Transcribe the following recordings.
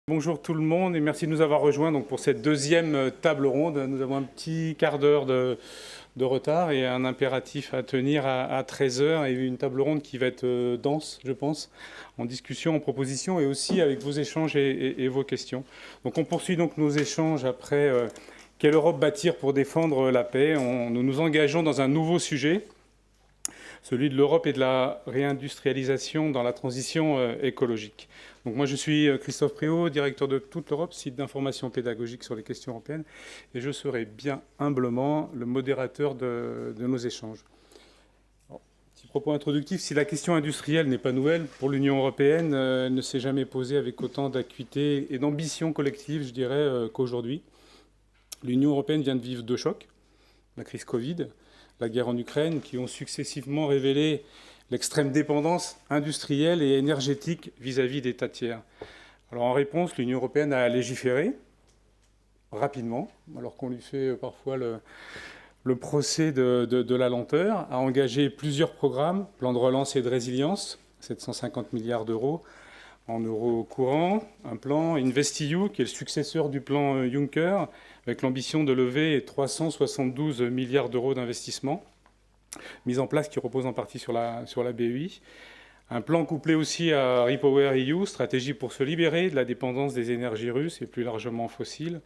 Bonjour tout le monde et merci de nous avoir rejoints donc, pour cette deuxième table ronde. Nous avons un petit quart d'heure de retard et un impératif à tenir à 13 heures et une table ronde qui va être dense, je pense, en discussion, en proposition et aussi avec vos échanges et vos questions. Donc on poursuit donc nos échanges après quelle Europe bâtir pour défendre la paix. Nous nous engageons dans un nouveau sujet, celui de l'Europe et de la réindustrialisation dans la transition écologique. Donc moi je suis Christophe Préau, directeur de Toute l'Europe, site d'information pédagogique sur les questions européennes, et je serai bien humblement le modérateur de nos échanges. Alors, petit propos introductif, si la question industrielle n'est pas nouvelle pour l'Union européenne, elle ne s'est jamais posée avec autant d'acuité et d'ambition collective, je dirais, qu'aujourd'hui. L'Union européenne vient de vivre deux chocs, la crise Covid, la guerre en Ukraine, qui ont successivement révélé l'extrême dépendance industrielle et énergétique vis-à-vis d'États tiers. Alors en réponse, l'Union européenne a légiféré rapidement, alors qu'on lui fait parfois le procès de la lenteur, a engagé plusieurs programmes, plan de relance et de résilience, 750 milliards d'euros en euros courants, un plan InvestEU, qui est le successeur du plan Juncker, avec l'ambition de lever 372 milliards d'euros d'investissement, mise en place qui repose en partie sur la BEI. Un plan couplé aussi à REPowerEU, stratégie pour se libérer de la dépendance des énergies russes et plus largement fossiles.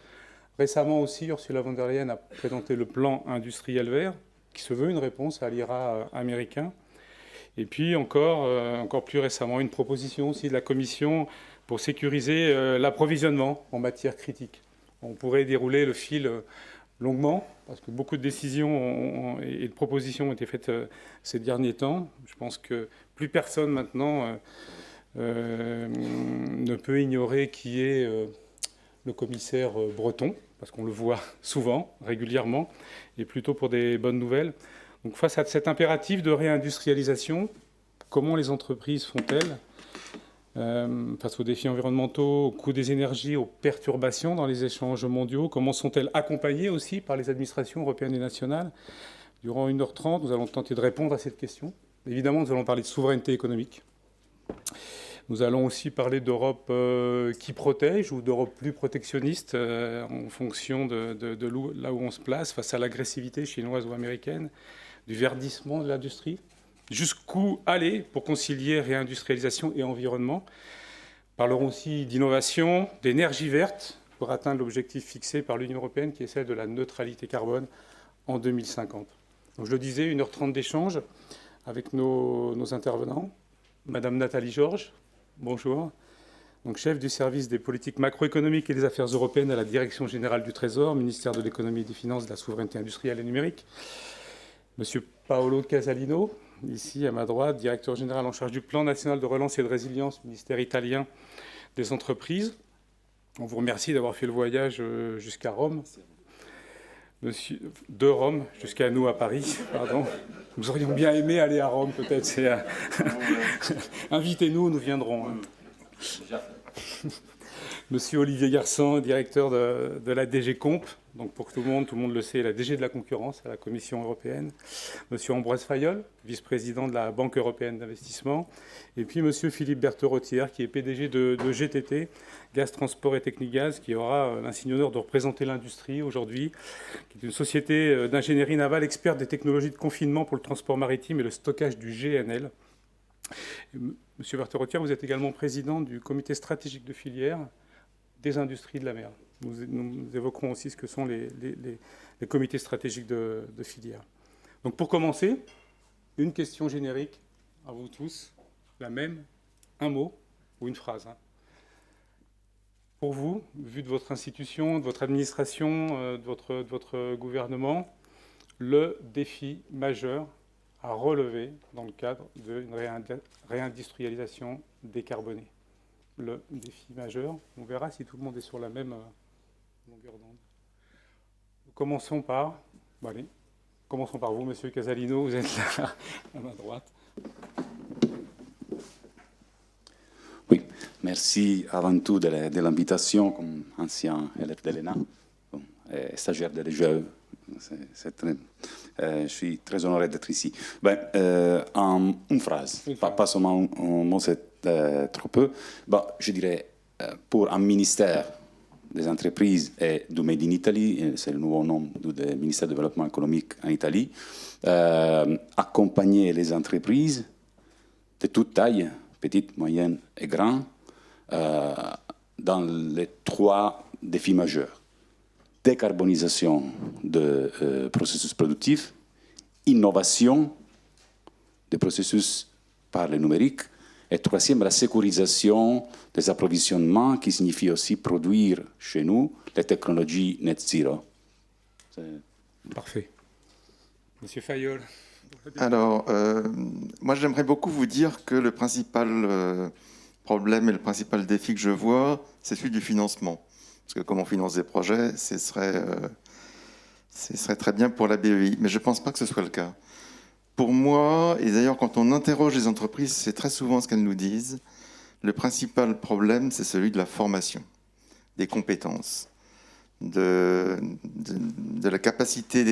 Récemment aussi, Ursula von der Leyen a présenté le plan industriel vert, qui se veut une réponse à l'IRA américain. Et puis encore plus récemment, une proposition aussi de la Commission pour sécuriser l'approvisionnement en matières critiques. On pourrait dérouler le fil longuement, parce que beaucoup de décisions et de propositions ont été faites ces derniers temps. Je pense que plus personne maintenant ne peut ignorer qui est le commissaire breton, parce qu'on le voit souvent, régulièrement, et plutôt pour des bonnes nouvelles. Donc face à cet impératif de réindustrialisation, comment les entreprises font-elles face aux défis environnementaux, au coût des énergies, aux perturbations dans les échanges mondiaux? Comment sont-elles accompagnées aussi par les administrations européennes et nationales? Durant 1h30, nous allons tenter de répondre à cette question. Évidemment, nous allons parler de souveraineté économique. Nous allons aussi parler d'Europe qui protège ou d'Europe plus protectionniste en fonction de là où on se place face à l'agressivité chinoise ou américaine, du verdissement de l'industrie. Jusqu'où aller pour concilier réindustrialisation et environnement? Parlerons aussi d'innovation, d'énergie verte pour atteindre l'objectif fixé par l'Union européenne qui est celle de la neutralité carbone en 2050. Donc je le disais, 1h30 d'échange avec nos intervenants. Madame Nathalie Georges, bonjour. Donc chef du service des politiques macroéconomiques et des affaires européennes à la Direction générale du Trésor, ministère de l'économie et des finances, de la souveraineté industrielle et numérique. Monsieur Paolo Casalino, ici à ma droite, directeur général en charge du plan national de relance et de résilience, ministère italien des entreprises. On vous remercie d'avoir fait le voyage jusqu'à Rome. De Rome jusqu'à nous à Paris, pardon. Nous aurions bien aimé aller à Rome, peut-être. Invitez-nous, nous viendrons. Monsieur Olivier Garçon, directeur de la DG Comp, donc pour tout le monde le sait, la DG de la concurrence à la Commission européenne. Monsieur Ambroise Fayol, vice-président de la Banque européenne d'investissement. Et puis monsieur Philippe Berthe-Rottière, qui est PDG de GTT, Gaz Transport et Technigaz, qui aura l'insigne honneur de représenter l'industrie aujourd'hui, qui est une société d'ingénierie navale experte des technologies de confinement pour le transport maritime et le stockage du GNL. Monsieur Berthe-Rottière, vous êtes également président du comité stratégique de filière des industries de la mer. Nous évoquerons aussi ce que sont les comités stratégiques de filière. Donc pour commencer, une question générique à vous tous, la même, un mot ou une phrase. Pour vous, vu de votre institution, de votre administration, de votre gouvernement, le défi majeur à relever dans le cadre d'une réindustrialisation décarbonée. Le défi majeur. On verra si tout le monde est sur la même longueur d'onde. Commençons par vous, Monsieur Casalino, vous êtes là, à ma droite. Oui, merci avant tout de l'invitation comme ancien élève de l'ENA, stagiaire de l'EGE. Je suis très honoré d'être ici. En une phrase, pas seulement un mot, c'est trop peu. Je dirais pour un ministère des entreprises et du Made in Italy, c'est le nouveau nom du ministère du Développement économique en Italie, accompagner les entreprises de toute taille, petites, moyennes et grandes, dans les 3 défis majeurs. Décarbonisation de processus productifs, innovation des processus par le numérique, et troisième, la sécurisation des approvisionnements, qui signifie aussi produire chez nous les technologies net zero. Parfait. Monsieur Fayolle. Alors, moi j'aimerais beaucoup vous dire que le principal problème et le principal défi que je vois, c'est celui du financement. Parce que comme on finance des projets, ce serait très bien pour la BEI, mais je ne pense pas que ce soit le cas. Pour moi, et d'ailleurs quand on interroge les entreprises, c'est très souvent ce qu'elles nous disent, le principal problème, c'est celui de la formation, des compétences, de la capacité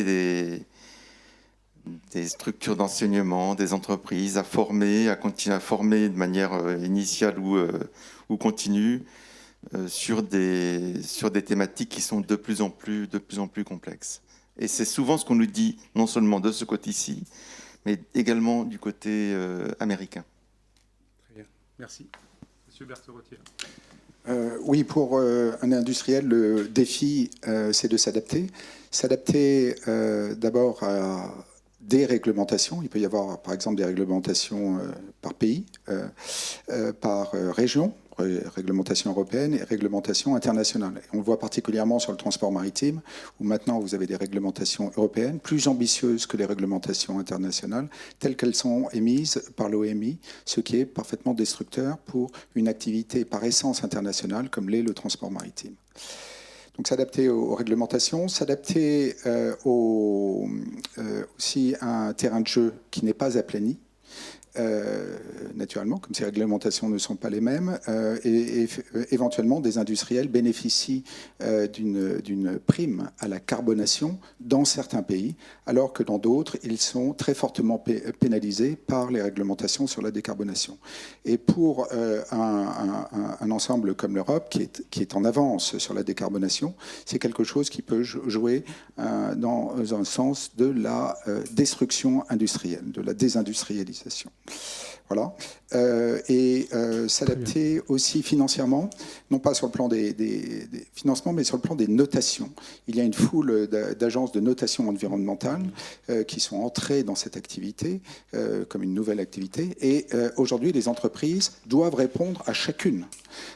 des structures d'enseignement, des entreprises à former, à continuer à former de manière initiale ou continue sur des thématiques qui sont de plus en plus complexes. Et c'est souvent ce qu'on nous dit, non seulement de ce côté-ci, mais également du côté américain. Très bien, merci. Monsieur Berthe-Rottier. Oui, pour un industriel, le défi, c'est de s'adapter. S'adapter d'abord à des réglementations. Il peut y avoir, par exemple, des réglementations par pays, par région, réglementation européenne et réglementation internationale. Et on le voit particulièrement sur le transport maritime, où maintenant vous avez des réglementations européennes plus ambitieuses que les réglementations internationales, telles qu'elles sont émises par l'OMI, ce qui est parfaitement destructeur pour une activité par essence internationale comme l'est le transport maritime. Donc s'adapter aux réglementations, s'adapter aussi à un terrain de jeu qui n'est pas aplani, naturellement, comme ces réglementations ne sont pas les mêmes, et éventuellement des industriels bénéficient d'une prime à la carbonation dans certains pays, alors que dans d'autres, ils sont très fortement pénalisés par les réglementations sur la décarbonation. Et pour un ensemble comme l'Europe, qui est en avance sur la décarbonation, c'est quelque chose qui peut jouer dans un sens de la destruction industrielle, de la désindustrialisation. Voilà. S'adapter aussi financièrement, non pas sur le plan des financements, mais sur le plan des notations. Il y a une foule d'agences de notation environnementale qui sont entrées dans cette activité comme une nouvelle activité. Et aujourd'hui, les entreprises doivent répondre à chacune.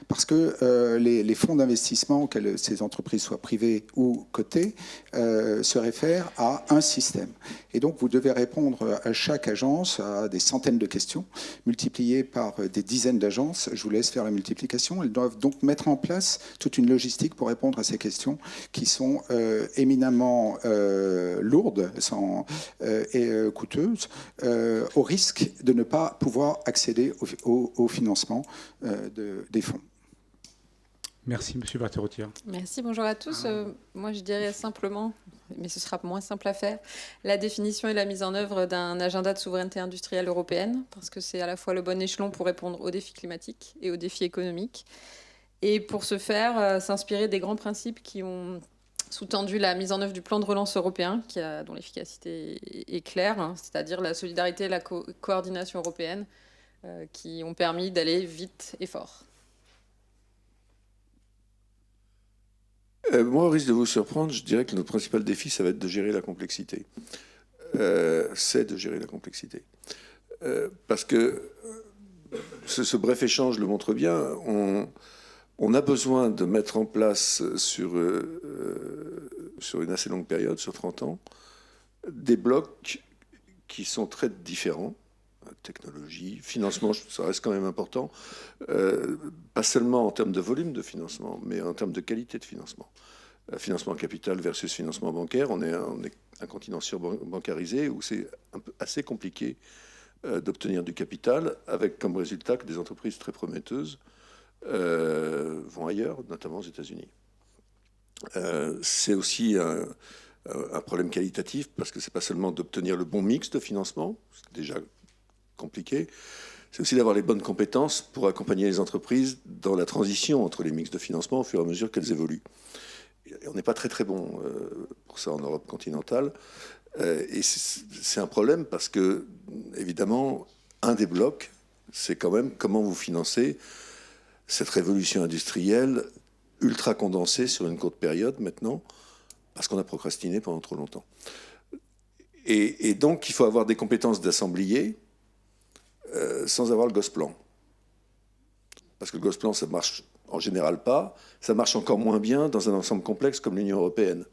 Parce que les fonds d'investissement, que ces entreprises soient privées ou cotées, se réfèrent à un système. Et donc, vous devez répondre à chaque agence à des centaines de questions, multipliées par des dizaines d'agences. Je vous laisse faire la multiplication. Elles doivent donc mettre en place toute une logistique pour répondre à ces questions qui sont éminemment lourdes et coûteuses, au risque de ne pas pouvoir accéder au financement des fonds. Merci, Monsieur Berthe-Rottier. Merci, bonjour à tous. Moi, je dirais simplement, mais ce sera moins simple à faire, la définition et la mise en œuvre d'un agenda de souveraineté industrielle européenne, parce que c'est à la fois le bon échelon pour répondre aux défis climatiques et aux défis économiques. Et pour ce faire, s'inspirer des grands principes qui ont sous-tendu la mise en œuvre du plan de relance européen, dont l'efficacité est claire, hein, c'est-à-dire la solidarité et la coordination européenne, qui ont permis d'aller vite et fort. Moi, au risque de vous surprendre, je dirais que notre principal défi, ça va être de gérer la complexité. C'est de gérer la complexité. Parce que ce bref échange le montre bien, on a besoin de mettre en place sur une assez longue période, sur 30 ans, des blocs qui sont très différents. Technologie, financement, ça reste quand même important, pas seulement en termes de volume de financement, mais en termes de qualité de financement. Financement capital versus financement bancaire, on est un continent surbancarisé où c'est assez compliqué d'obtenir du capital, avec comme résultat que des entreprises très prometteuses vont ailleurs, notamment aux États-Unis. C'est aussi un problème qualitatif, parce que c'est pas seulement d'obtenir le bon mix de financement, c'est déjà compliqué, c'est aussi d'avoir les bonnes compétences pour accompagner les entreprises dans la transition entre les mix de financement au fur et à mesure qu'elles évoluent. Et on n'est pas très très bon pour ça en Europe continentale. Et c'est un problème parce que, évidemment, un des blocs, c'est quand même comment vous financez cette révolution industrielle ultra condensée sur une courte période maintenant, parce qu'on a procrastiné pendant trop longtemps. Et donc, il faut avoir des compétences d'assemblier sans avoir le Gosplan. Parce que le Gosplan, ça marche en général pas. Ça marche encore moins bien dans un ensemble complexe comme l'Union européenne.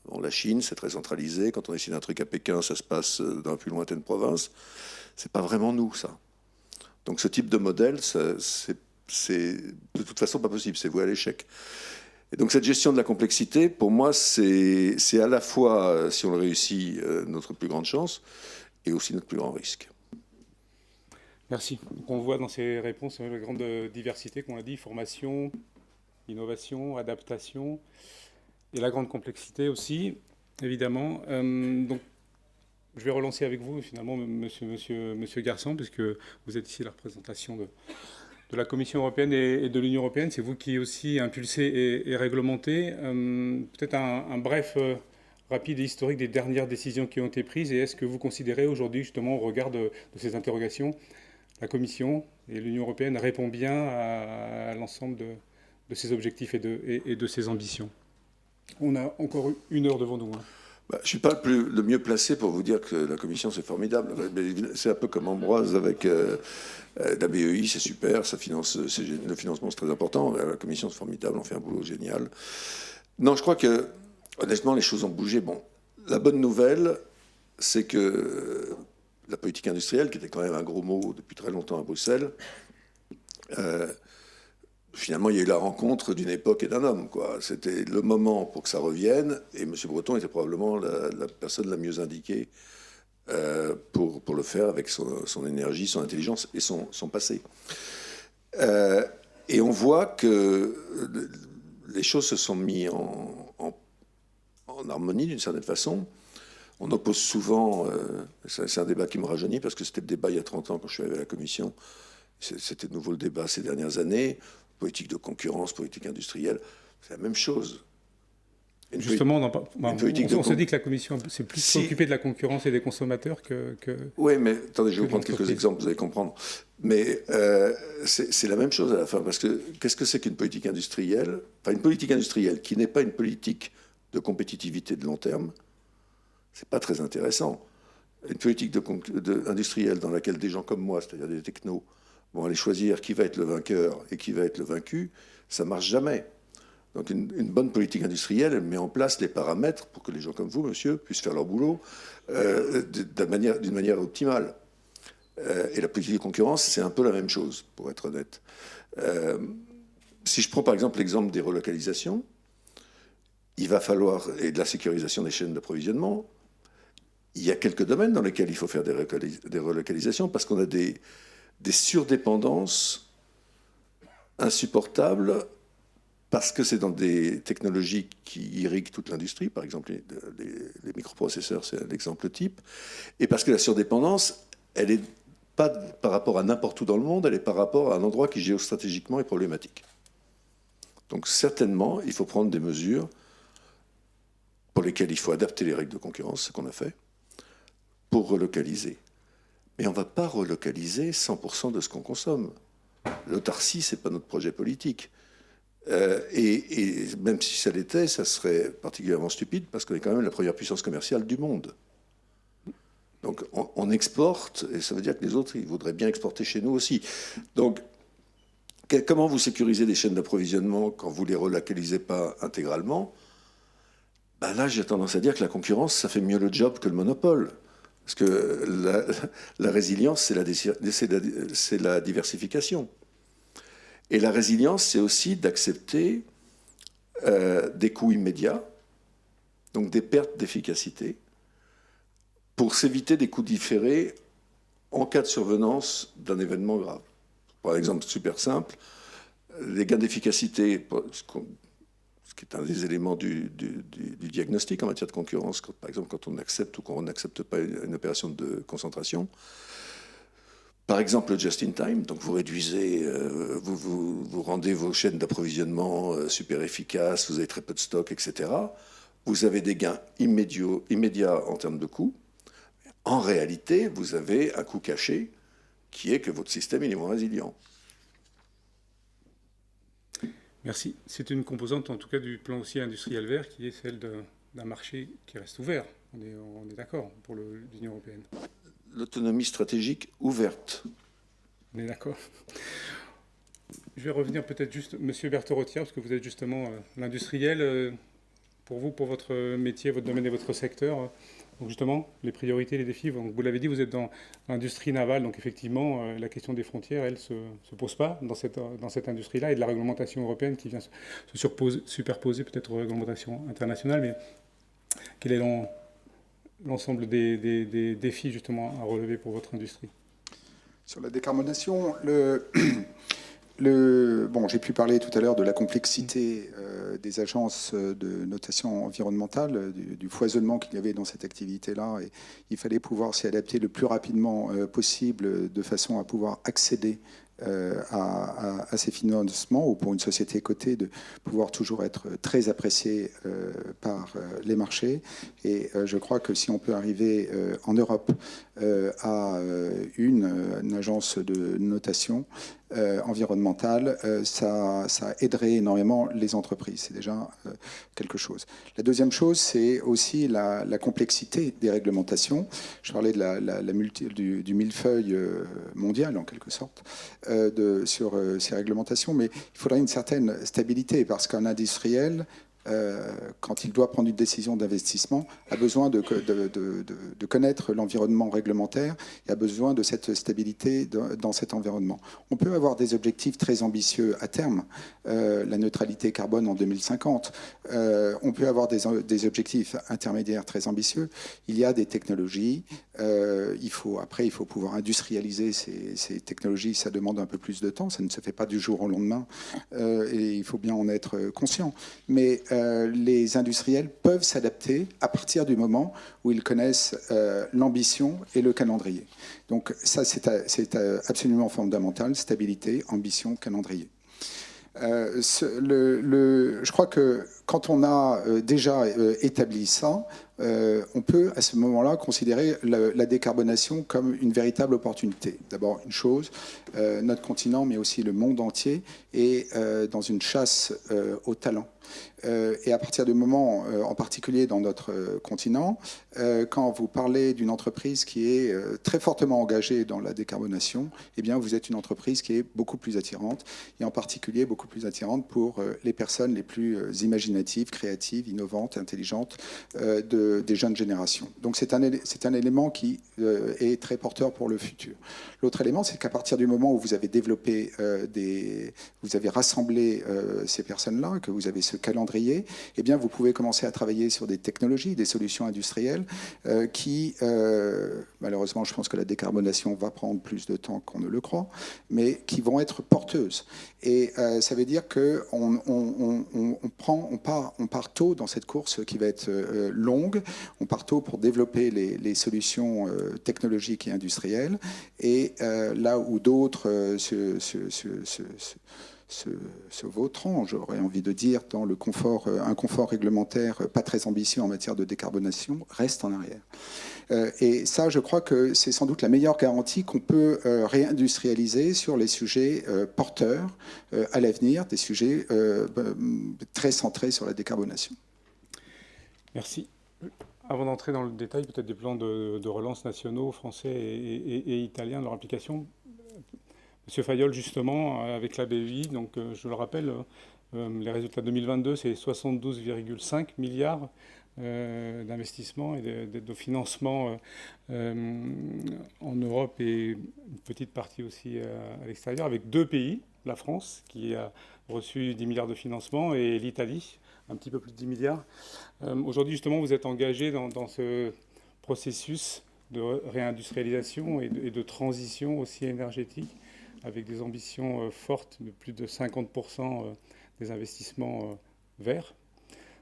Bon, la Chine, c'est très centralisé. Quand on décide un truc à Pékin, ça se passe dans la plus lointaine province. C'est pas vraiment nous, ça. Donc ce type de modèle, c'est de toute façon pas possible. C'est voué à l'échec. Et donc cette gestion de la complexité, pour moi, c'est à la fois, si on le réussit, notre plus grande chance et aussi notre plus grand risque. Merci. Donc on voit dans ces réponses la grande diversité qu'on a dit, formation, innovation, adaptation, et la grande complexité aussi, évidemment. Donc, je vais relancer avec vous, finalement, monsieur Garçon, puisque vous êtes ici la représentation de la Commission européenne et de l'Union européenne. C'est vous qui aussi impulsez et réglementez. Peut-être un bref, rapide et historique des dernières décisions qui ont été prises. Et est-ce que vous considérez aujourd'hui, justement, au regard de ces interrogations, la Commission et l'Union européenne répond bien à l'ensemble de ces objectifs et de ces ambitions? On a encore 1 heure devant nous. Je ne suis pas le mieux placé pour vous dire que la Commission, c'est formidable. C'est un peu comme Ambroise avec la BEI, c'est super, ça finance, le financement, c'est très important. La Commission, c'est formidable, on fait un boulot génial. Non, je crois que, honnêtement, les choses ont bougé. Bon, la bonne nouvelle, c'est que la politique industrielle, qui était quand même un gros mot depuis très longtemps à Bruxelles, finalement, il y a eu la rencontre d'une époque et d'un homme, quoi. C'était le moment pour que ça revienne, et M. Breton était probablement la personne la mieux indiquée pour le faire avec son énergie, son intelligence et son passé. Et on voit que les choses se sont mises en harmonie d'une certaine façon. On oppose souvent, c'est un débat qui me rajeunit, parce que c'était le débat il y a 30 ans quand je suis arrivé à la Commission, c'était de nouveau le débat ces dernières années. Politique de concurrence, politique industrielle, c'est la même chose. Justement, on se dit que la Commission s'est plus occupée de la concurrence et des consommateurs que... Oui, mais attendez, je vais vous prendre quelques exemples, vous allez comprendre. Mais c'est la même chose à la fin, parce que qu'est-ce que c'est qu'une politique industrielle? Enfin, une politique industrielle qui n'est pas une politique de compétitivité de long terme, c'est pas très intéressant. Une politique industrielle dans laquelle des gens comme moi, c'est-à-dire des technos, vont aller choisir qui va être le vainqueur et qui va être le vaincu, ça marche jamais. Donc une bonne politique industrielle, elle met en place les paramètres pour que les gens comme vous, monsieur, puissent faire leur boulot d'une manière optimale. Et la politique de concurrence, c'est un peu la même chose, pour être honnête. Si je prends par exemple l'exemple des relocalisations, il va falloir, et de la sécurisation des chaînes d'approvisionnement, il y a quelques domaines dans lesquels il faut faire des relocalisations, parce qu'on a des surdépendances insupportables, parce que c'est dans des technologies qui irriguent toute l'industrie, par exemple les microprocesseurs, c'est l'exemple type, et parce que la surdépendance, elle n'est pas par rapport à n'importe où dans le monde, elle est par rapport à un endroit qui géostratégiquement est problématique. Donc certainement, il faut prendre des mesures pour lesquelles il faut adapter les règles de concurrence, ce qu'on a fait, pour relocaliser. Mais on ne va pas relocaliser 100% de ce qu'on consomme. L'autarcie, ce n'est pas notre projet politique. Et même si ça l'était, ça serait particulièrement stupide, parce qu'on est quand même la première puissance commerciale du monde. Donc on exporte, et ça veut dire que les autres, ils voudraient bien exporter chez nous aussi. Donc comment vous sécurisez des chaînes d'approvisionnement quand vous ne les relocalisez pas intégralement? Là, j'ai tendance à dire que la concurrence, ça fait mieux le job que le monopole. Parce que la résilience, c'est la diversification. Et la résilience, c'est aussi d'accepter des coûts immédiats, donc des pertes d'efficacité, pour s'éviter des coûts différés en cas de survenance d'un événement grave. Par exemple, super simple, les gains d'efficacité, ce qui est un des éléments du diagnostic en matière de concurrence, par exemple quand on accepte ou qu'on n'accepte pas une opération de concentration. Par exemple, le just-in-time, donc vous réduisez, vous rendez vos chaînes d'approvisionnement super efficaces, vous avez très peu de stock, etc. Vous avez des gains immédiats en termes de coûts. En réalité, vous avez un coût caché qui est que votre système il est moins résilient. Merci. C'est une composante, en tout cas, du plan aussi industriel vert, qui est celle d'un marché qui reste ouvert. On est d'accord pour l'Union européenne. L'autonomie stratégique ouverte. On est d'accord. Je vais revenir peut-être juste, Monsieur Berthe-Rothia, parce que vous êtes justement l'industriel. Pour vous, pour votre métier, votre domaine et votre secteur, donc justement, les priorités, les défis, donc vous l'avez dit, vous êtes dans l'industrie navale, donc effectivement, la question des frontières, elle ne se pose pas dans cette industrie-là, et de la réglementation européenne qui vient se superposer peut-être aux réglementations internationales, mais quel est l'ensemble des défis justement à relever pour votre industrie? Sur la décarbonation, j'ai pu parler tout à l'heure de la complexité des agences de notation environnementale, du foisonnement qu'il y avait dans cette activité-là. Et il fallait pouvoir s'y adapter le plus rapidement possible de façon à pouvoir accéder à ces financements, ou pour une société cotée de pouvoir toujours être très apprécié par les marchés. Et je crois que si on peut arriver en Europe à une agence de notation environnementale, ça aiderait énormément les entreprises. C'est déjà quelque chose. La deuxième chose, c'est aussi la complexité des réglementations. Je parlais de du millefeuille mondial, en quelque sorte, sur ces réglementations, mais il faudrait une certaine stabilité, parce qu'un industriel, quand il doit prendre une décision d'investissement, a besoin de connaître l'environnement réglementaire et a besoin de cette stabilité dans cet environnement. On peut avoir des objectifs très ambitieux à terme, la neutralité carbone en 2050. On peut avoir des objectifs intermédiaires très ambitieux. Il y a des technologies. Il faut pouvoir industrialiser ces technologies. Ça demande un peu plus de temps. Ça ne se fait pas du jour au lendemain. Et il faut bien en être conscient. Mais les industriels peuvent s'adapter à partir du moment où ils connaissent l'ambition et le calendrier. Donc ça, c'est absolument fondamental, stabilité, ambition, calendrier. Je crois que quand on a déjà établi ça, on peut à ce moment-là considérer la décarbonation comme une véritable opportunité. D'abord, une chose, notre continent, mais aussi le monde entier, est dans une chasse au talent. Et à partir du moment, en particulier dans notre continent, quand vous parlez d'une entreprise qui est très fortement engagée dans la décarbonation, eh bien, vous êtes une entreprise qui est beaucoup plus attirante, et en particulier beaucoup plus attirante pour les personnes les plus imaginatives, créatives, innovantes, intelligentes des jeunes générations. Donc c'est un élément qui est très porteur pour le futur. L'autre élément, c'est qu'à partir du moment où vous avez développé vous avez rassemblé ces personnes-là, que vous avez ce calendrier, eh bien vous pouvez commencer à travailler sur des technologies, des solutions industrielles qui, malheureusement, je pense que la décarbonation va prendre plus de temps qu'on ne le croit, mais qui vont être porteuses. Et ça veut dire qu'on part tôt dans cette course qui va être longue. On part tôt pour développer les solutions technologiques et industrielles. Et là où d'autres se vautrant, j'aurais envie de dire, dans un confort réglementaire pas très ambitieux en matière de décarbonation, reste en arrière. Et ça, je crois que c'est sans doute la meilleure garantie qu'on peut réindustrialiser sur les sujets porteurs à l'avenir, des sujets très centrés sur la décarbonation. Merci. Avant d'entrer dans le détail peut-être des plans de relance nationaux, français et italiens, de leur application, Monsieur Fayolle, justement, avec la BEI, donc je le rappelle, les résultats 2022, c'est 72,5 milliards d'investissements et de financement en Europe, et une petite partie aussi à l'extérieur, avec deux pays, la France, qui a reçu 10 milliards de financement, et l'Italie, un petit peu plus de 10 milliards. Aujourd'hui, justement, vous êtes engagé dans ce processus de réindustrialisation et de transition aussi énergétique, avec des ambitions fortes de plus de 50% des investissements verts.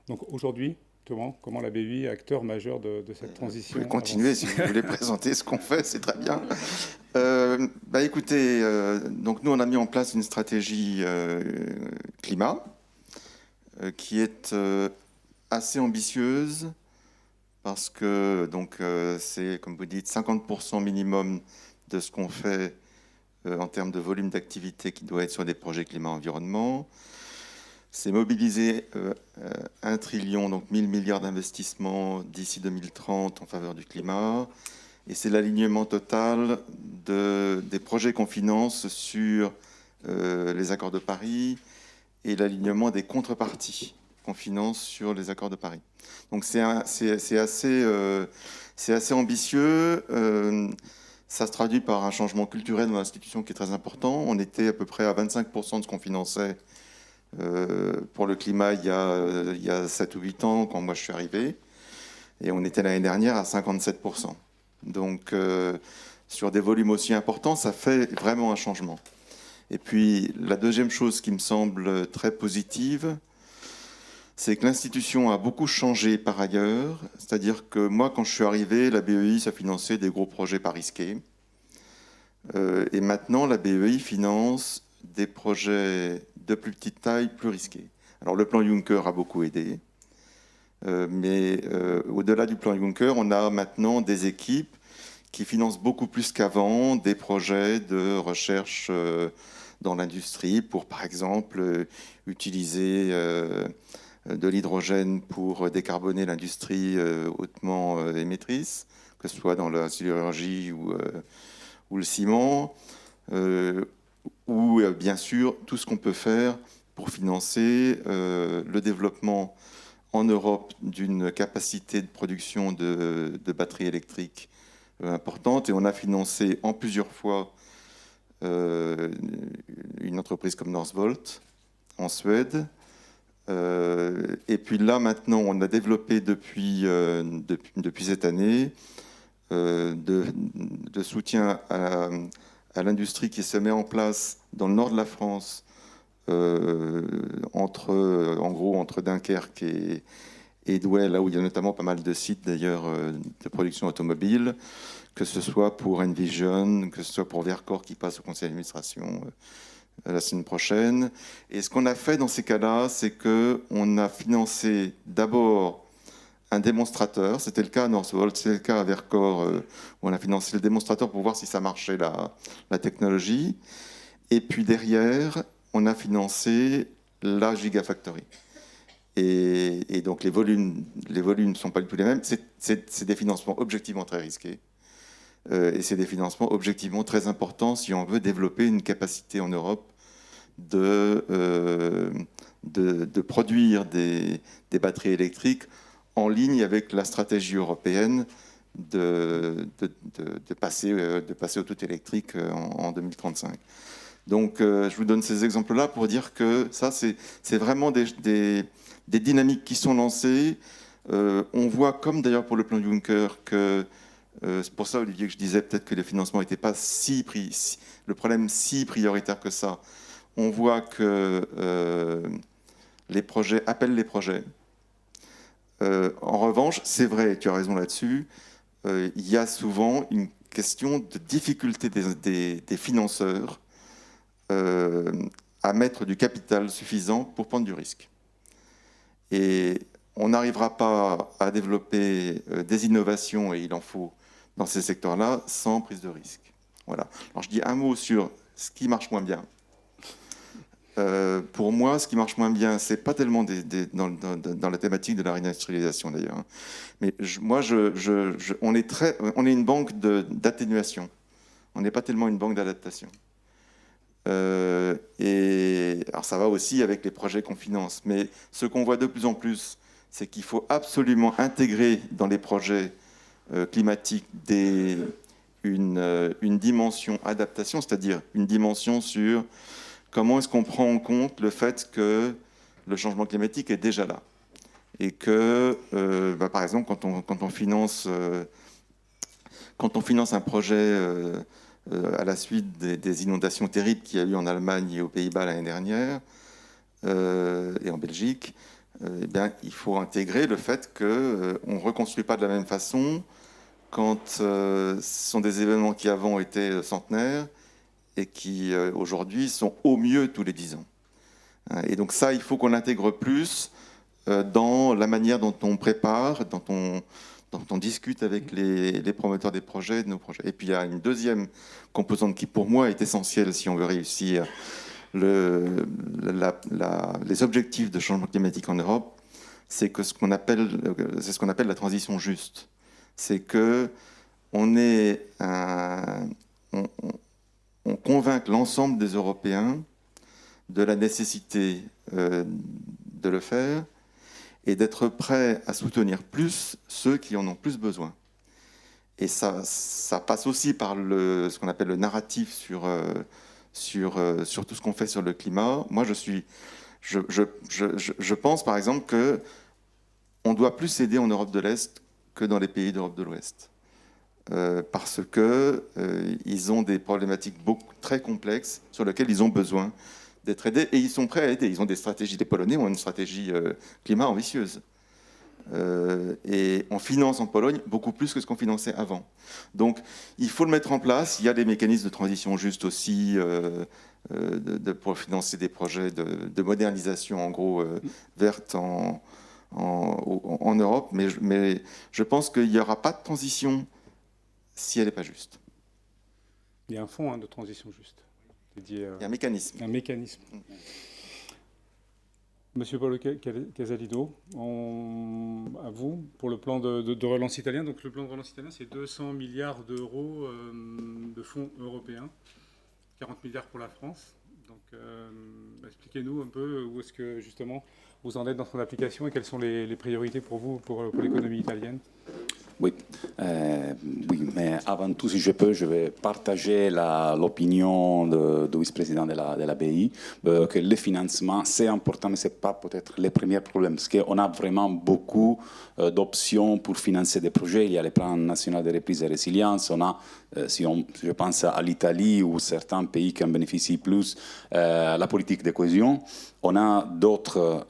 Donc aujourd'hui, comment la BEI est acteur majeur de cette Vous transition. pouvez continuer si vous voulez présenter ce qu'on fait, c'est très bien. Écoutez, donc nous on a mis en place une stratégie climat qui est assez ambitieuse parce que donc c'est comme vous dites 50% minimum de ce qu'on fait en termes de volume d'activité qui doit être sur des projets climat-environnement. C'est mobiliser 1 trillion, donc 1000 milliards d'investissements d'ici 2030 en faveur du climat. Et c'est l'alignement total des projets qu'on finance sur les accords de Paris et l'alignement des contreparties qu'on finance sur les accords de Paris. Donc c'est assez ambitieux. Ça se traduit par un changement culturel dans l'institution qui est très important. On était à peu près à 25% de ce qu'on finançait pour le climat il y a 7 ou 8 ans quand moi je suis arrivé. Et on était l'année dernière à 57%. Donc sur des volumes aussi importants, ça fait vraiment un changement. Et puis la deuxième chose qui me semble très positive, c'est que l'institution a beaucoup changé par ailleurs. C'est-à-dire que moi, quand je suis arrivé, la BEI, ça finançait des gros projets pas risqués. Et maintenant, la BEI finance des projets de plus petite taille, plus risqués. Alors le plan Juncker a beaucoup aidé. Mais au-delà du plan Juncker, on a maintenant des équipes qui financent beaucoup plus qu'avant des projets de recherche dans l'industrie pour, par exemple, utiliser de l'hydrogène pour décarboner l'industrie hautement émettrice, que ce soit dans la sidérurgie ou le ciment, ou bien sûr tout ce qu'on peut faire pour financer le développement en Europe d'une capacité de production de batteries électriques importante. Et on a financé en plusieurs fois une entreprise comme Northvolt en Suède. Et puis là, maintenant, on a développé depuis cette année de soutien à l'industrie qui se met en place dans le nord de la France, entre Dunkerque et Douai, là où il y a notamment pas mal de sites d'ailleurs de production automobile, que ce soit pour Envision, que ce soit pour Vercor qui passe au conseil d'administration la semaine prochaine. Et ce qu'on a fait dans ces cas-là, c'est qu'on a financé d'abord un démonstrateur, c'était le cas à Northvolt, c'était le cas à Vercor, où on a financé le démonstrateur pour voir si ça marchait la technologie. Et puis derrière, on a financé la Gigafactory. Et donc les volumes ne sont pas du tout les mêmes. C'est des financements objectivement très risqués. Et c'est des financements objectivement très importants si on veut développer une capacité en Europe de produire des batteries électriques en ligne avec la stratégie européenne de passer au tout électrique en 2035. Donc je vous donne ces exemples-là pour dire que ça, c'est vraiment des dynamiques qui sont lancées. On voit, comme d'ailleurs pour le plan Juncker, que c'est pour ça, Olivier, que je disais peut-être que le financement n'était pas le problème si prioritaire que ça. On voit que les projets appellent les projets. En revanche, c'est vrai, tu as raison là-dessus, il y a souvent une question de difficulté des financeurs à mettre du capital suffisant pour prendre du risque. Et on n'arrivera pas à développer des innovations, et il en faut dans ces secteurs-là, sans prise de risque. Voilà. Alors je dis un mot sur ce qui marche moins bien. Pour moi, ce qui marche moins bien, c'est pas tellement dans la thématique de la réindustrialisation d'ailleurs. Mais on est une banque d'atténuation. On n'est pas tellement une banque d'adaptation. Et alors ça va aussi avec les projets qu'on finance. Mais ce qu'on voit de plus en plus, c'est qu'il faut absolument intégrer dans les projets climatiques une dimension adaptation, c'est-à-dire une dimension sur comment est-ce qu'on prend en compte le fait que le changement climatique est déjà là. Et que, par exemple, quand on finance un projet à la suite des inondations terribles qu'il y a eu en Allemagne et aux Pays-Bas l'année dernière, et en Belgique, eh bien, il faut intégrer le fait qu'on ne reconstruit pas de la même façon quand ce sont des événements qui avant étaient centenaires et qui aujourd'hui sont au mieux tous les 10 ans. Et donc ça, il faut qu'on l'intègre plus dans la manière dont on prépare, dont on discute avec les promoteurs des projets, de nos projets. Et puis il y a une deuxième composante qui pour moi est essentielle si on veut réussir les objectifs de changement climatique en Europe, c'est ce qu'on appelle la transition juste. C'est que on convainc l'ensemble des Européens de la nécessité de le faire et d'être prêts à soutenir plus ceux qui en ont plus besoin. Et ça passe aussi par ce qu'on appelle le narratif sur tout ce qu'on fait sur le climat. Moi, je pense, par exemple, qu'on doit plus aider en Europe de l'Est que dans les pays d'Europe de l'Ouest. Parce qu'ils ont des problématiques très complexes sur lesquelles ils ont besoin d'être aidés. Et ils sont prêts à aider. Ils ont des stratégies. Les Polonais ont une stratégie climat ambitieuse. Et on finance en Pologne beaucoup plus que ce qu'on finançait avant. Donc, il faut le mettre en place. Il y a des mécanismes de transition juste aussi pour financer des projets de modernisation, en gros, verte en Europe. Mais je pense qu'il n'y aura pas de transition si elle n'est pas juste. Il y a un fonds de transition juste. Il y a un mécanisme. Un mécanisme. Monsieur Paolo Casalido, à vous, pour le plan de relance italien. Donc le plan de relance italien, c'est 200 milliards d'euros de fonds européens, 40 milliards pour la France. Donc expliquez-nous un peu où est-ce que justement vous en êtes dans son application et quelles sont les priorités pour vous, pour l'économie italienne. Oui. Oui, mais avant tout, si je peux, je vais partager l'opinion du vice-président de la BI, que le financement, c'est important, mais ce n'est pas peut-être le premier problème, parce qu'on a vraiment beaucoup d'options pour financer des projets. Il y a le plan national de reprise et résilience, on a, je pense à l'Italie ou certains pays qui en bénéficient plus, la politique de cohésion. On a d'autres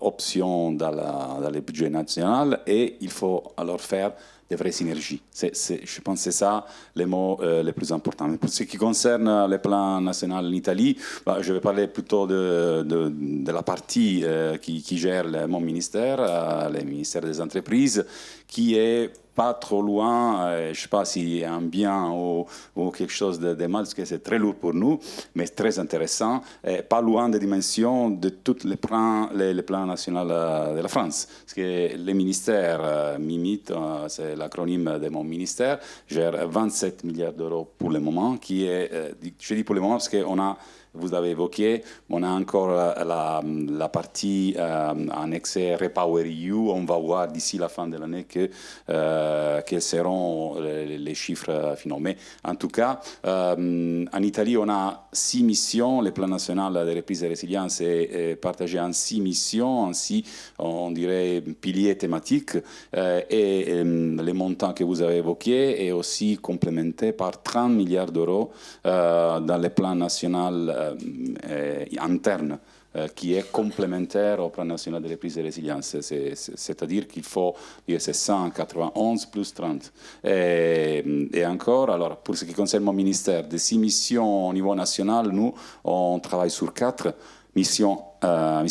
options dans le budget national et il faut alors faire des vraies synergies. Je pense que c'est ça les mots les plus importants. Mais pour ce qui concerne le plan national en Italie, je vais parler plutôt de la partie qui gère mon ministère, le ministère des entreprises, qui est pas trop loin, je ne sais pas s'il y a un bien ou quelque chose de mal, parce que c'est très lourd pour nous, mais très intéressant, pas loin des dimensions de tous les plans nationaux de la France. Parce que le ministère, MIMIT, c'est l'acronyme de mon ministère, gère 27 milliards d'euros pour le moment, qui est, je dis pour le moment parce qu'on a, vous l'avez évoqué, on a encore la partie annexée REPowerEU. On va voir d'ici la fin de l'année quels seront les chiffres finaux. Mais en tout cas, en Italie, on a 6 missions. Le plan national de reprise et résilience est partagé en 6 missions, en 6, on dirait, piliers thématiques. Et les montants que vous avez évoqués est aussi complémenté par 30 milliards d'euros dans le plan national interne qui est complémentaire au plan national de reprise et résilience. C'est-à-dire qu'il faut, c'est 191 plus 30. Et encore, alors, pour ce qui concerne mon ministère, des 6 missions au niveau national, nous, on travaille sur 4. Mission 1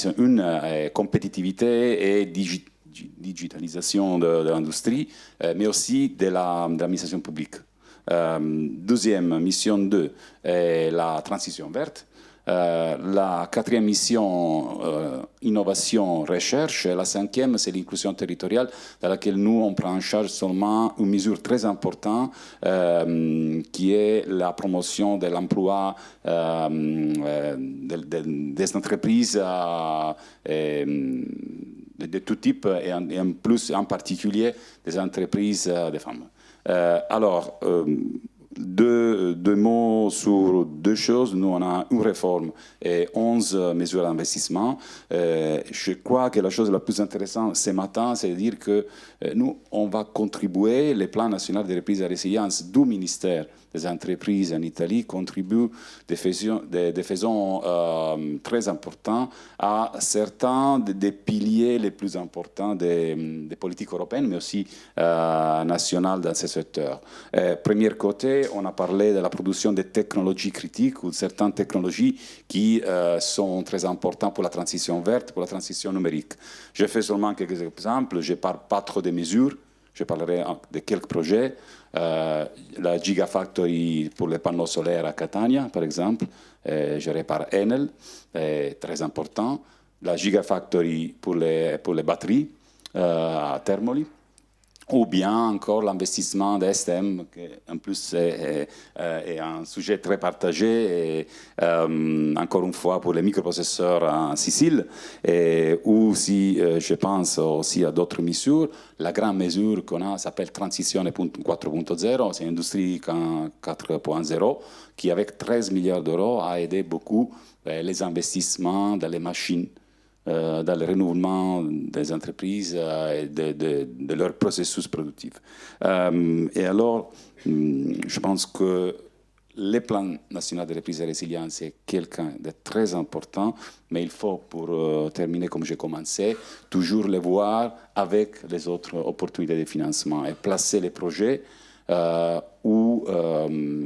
est compétitivité et digitalisation de l'industrie, mais aussi de l'administration publique. Deuxième, mission 2, est la transition verte. La 4e mission, innovation, recherche. Et la 5e, c'est l'inclusion territoriale, dans laquelle nous, on prend en charge seulement une mesure très importante, qui est la promotion de l'emploi des entreprises de tout type, et en plus, en particulier, des entreprises de femmes. Alors, Deux mots sur deux choses. Nous, on a une réforme et 11 mesures d'investissement. Je crois que la chose la plus intéressante ce matin, c'est de dire que nous, on va contribuer, le plan national de reprise et résilience du ministère des entreprises en Italie contribuent de façon très importante à certains des piliers les plus importants des politiques européennes, mais aussi nationales dans ce secteur. Premier côté, on a parlé de la production des technologies critiques ou de certaines technologies qui sont très importantes pour la transition verte, pour la transition numérique. Je fais seulement quelques exemples, je ne parle pas trop de mesures, je parlerai de quelques projets. La Gigafactory pour les panneaux solaires à Catania, par exemple, gérée par Enel, très important. La Gigafactory pour les batteries à Termoli. Ou bien encore l'investissement d'STM, qui en plus est un sujet très partagé, et, encore une fois pour les microprocesseurs en Sicile, et aussi, je pense aussi à d'autres mesures. La grande mesure qu'on a s'appelle Transizione 4.0, c'est Industrie 4.0, qui avec 13 milliards d'euros a aidé beaucoup les investissements dans les machines, dans le renouvellement des entreprises et de leur processus productif. Et alors, je pense que le plan national de reprise et résilience est quelqu'un de très important, mais il faut, pour terminer comme j'ai commencé, toujours le voir avec les autres opportunités de financement et placer les projets où